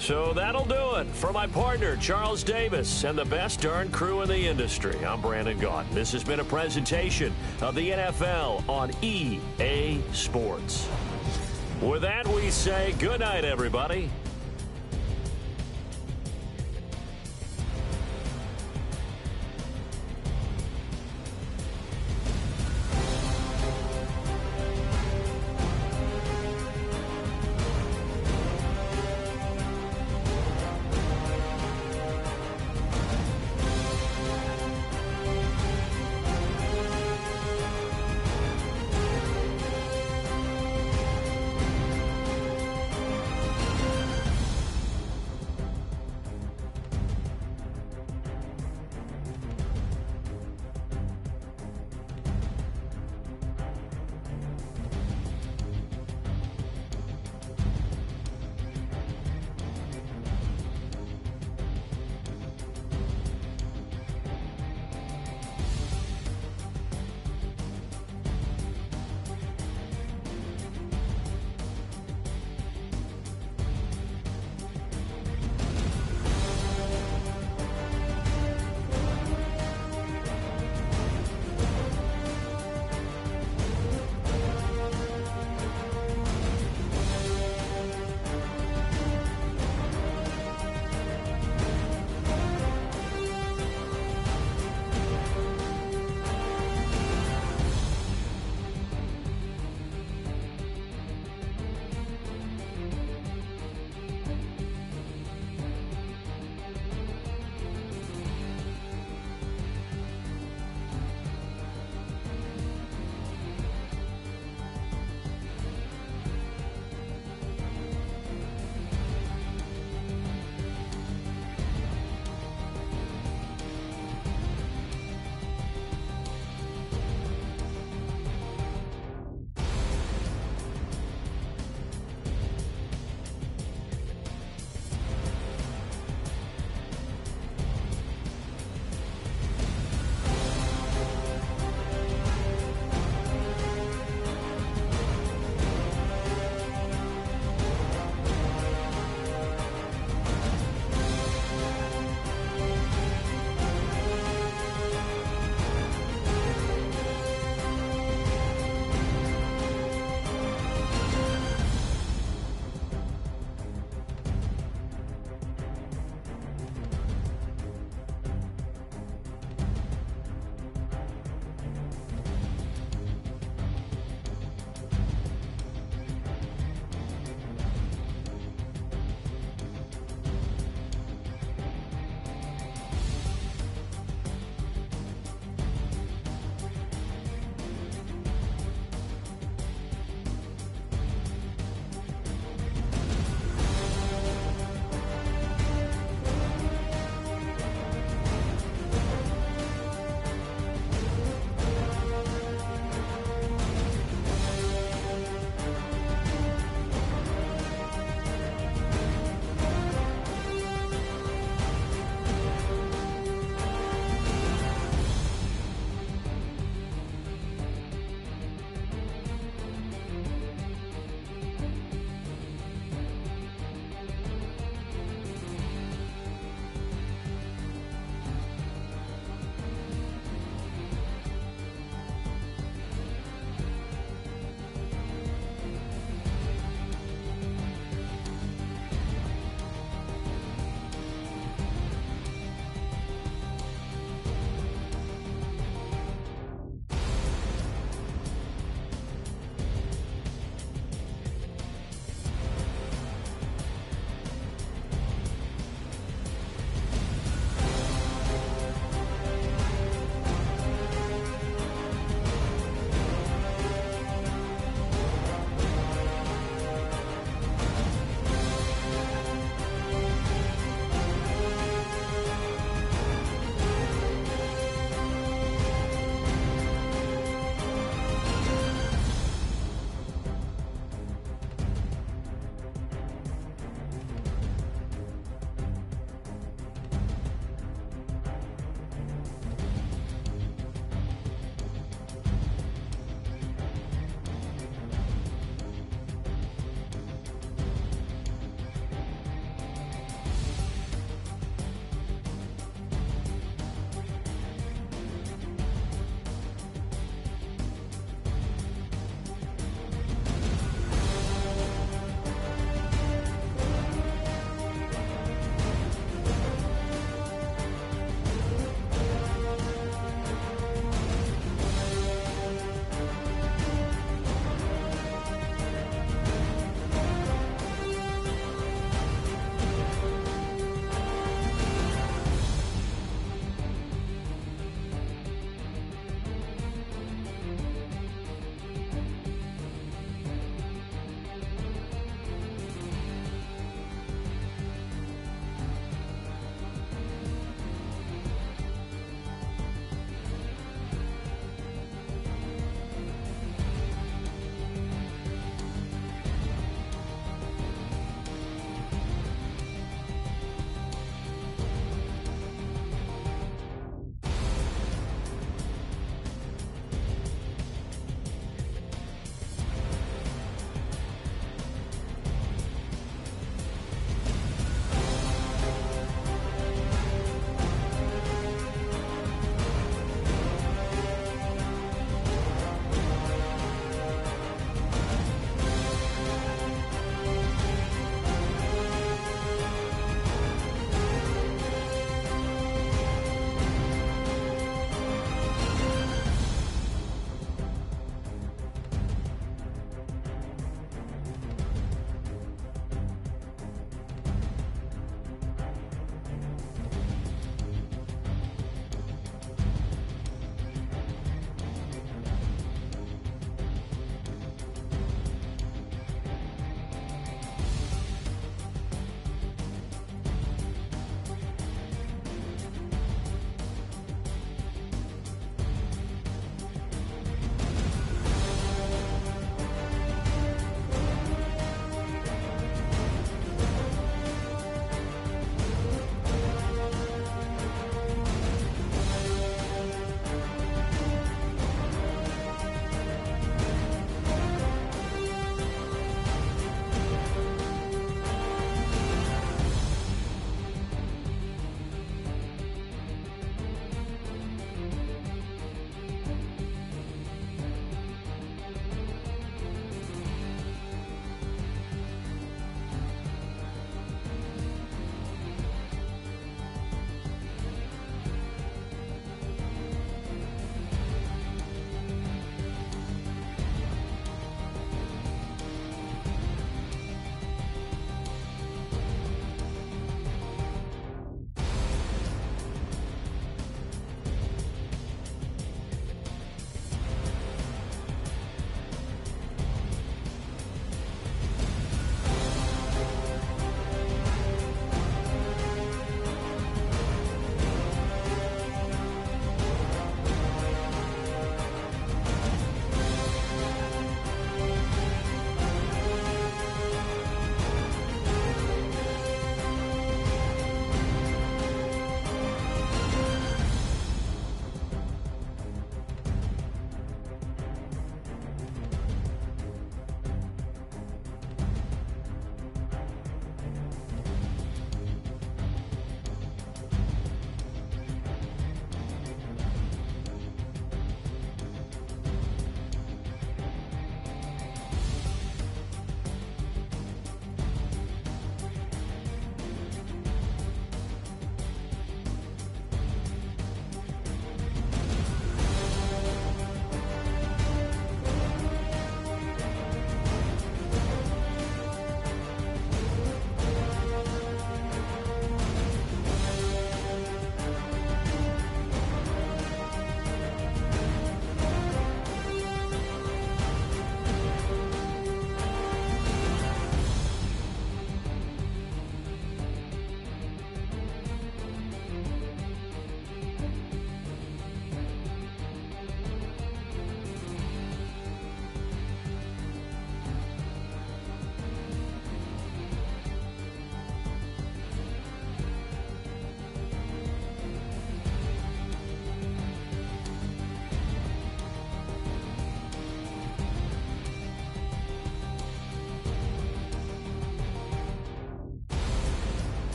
S3: So that'll do it for my partner, Charles Davis, and the best darn crew in the industry. I'm Brandon Gaudin. This has been a presentation of the NFL on EA Sports. With that, we say good night, everybody.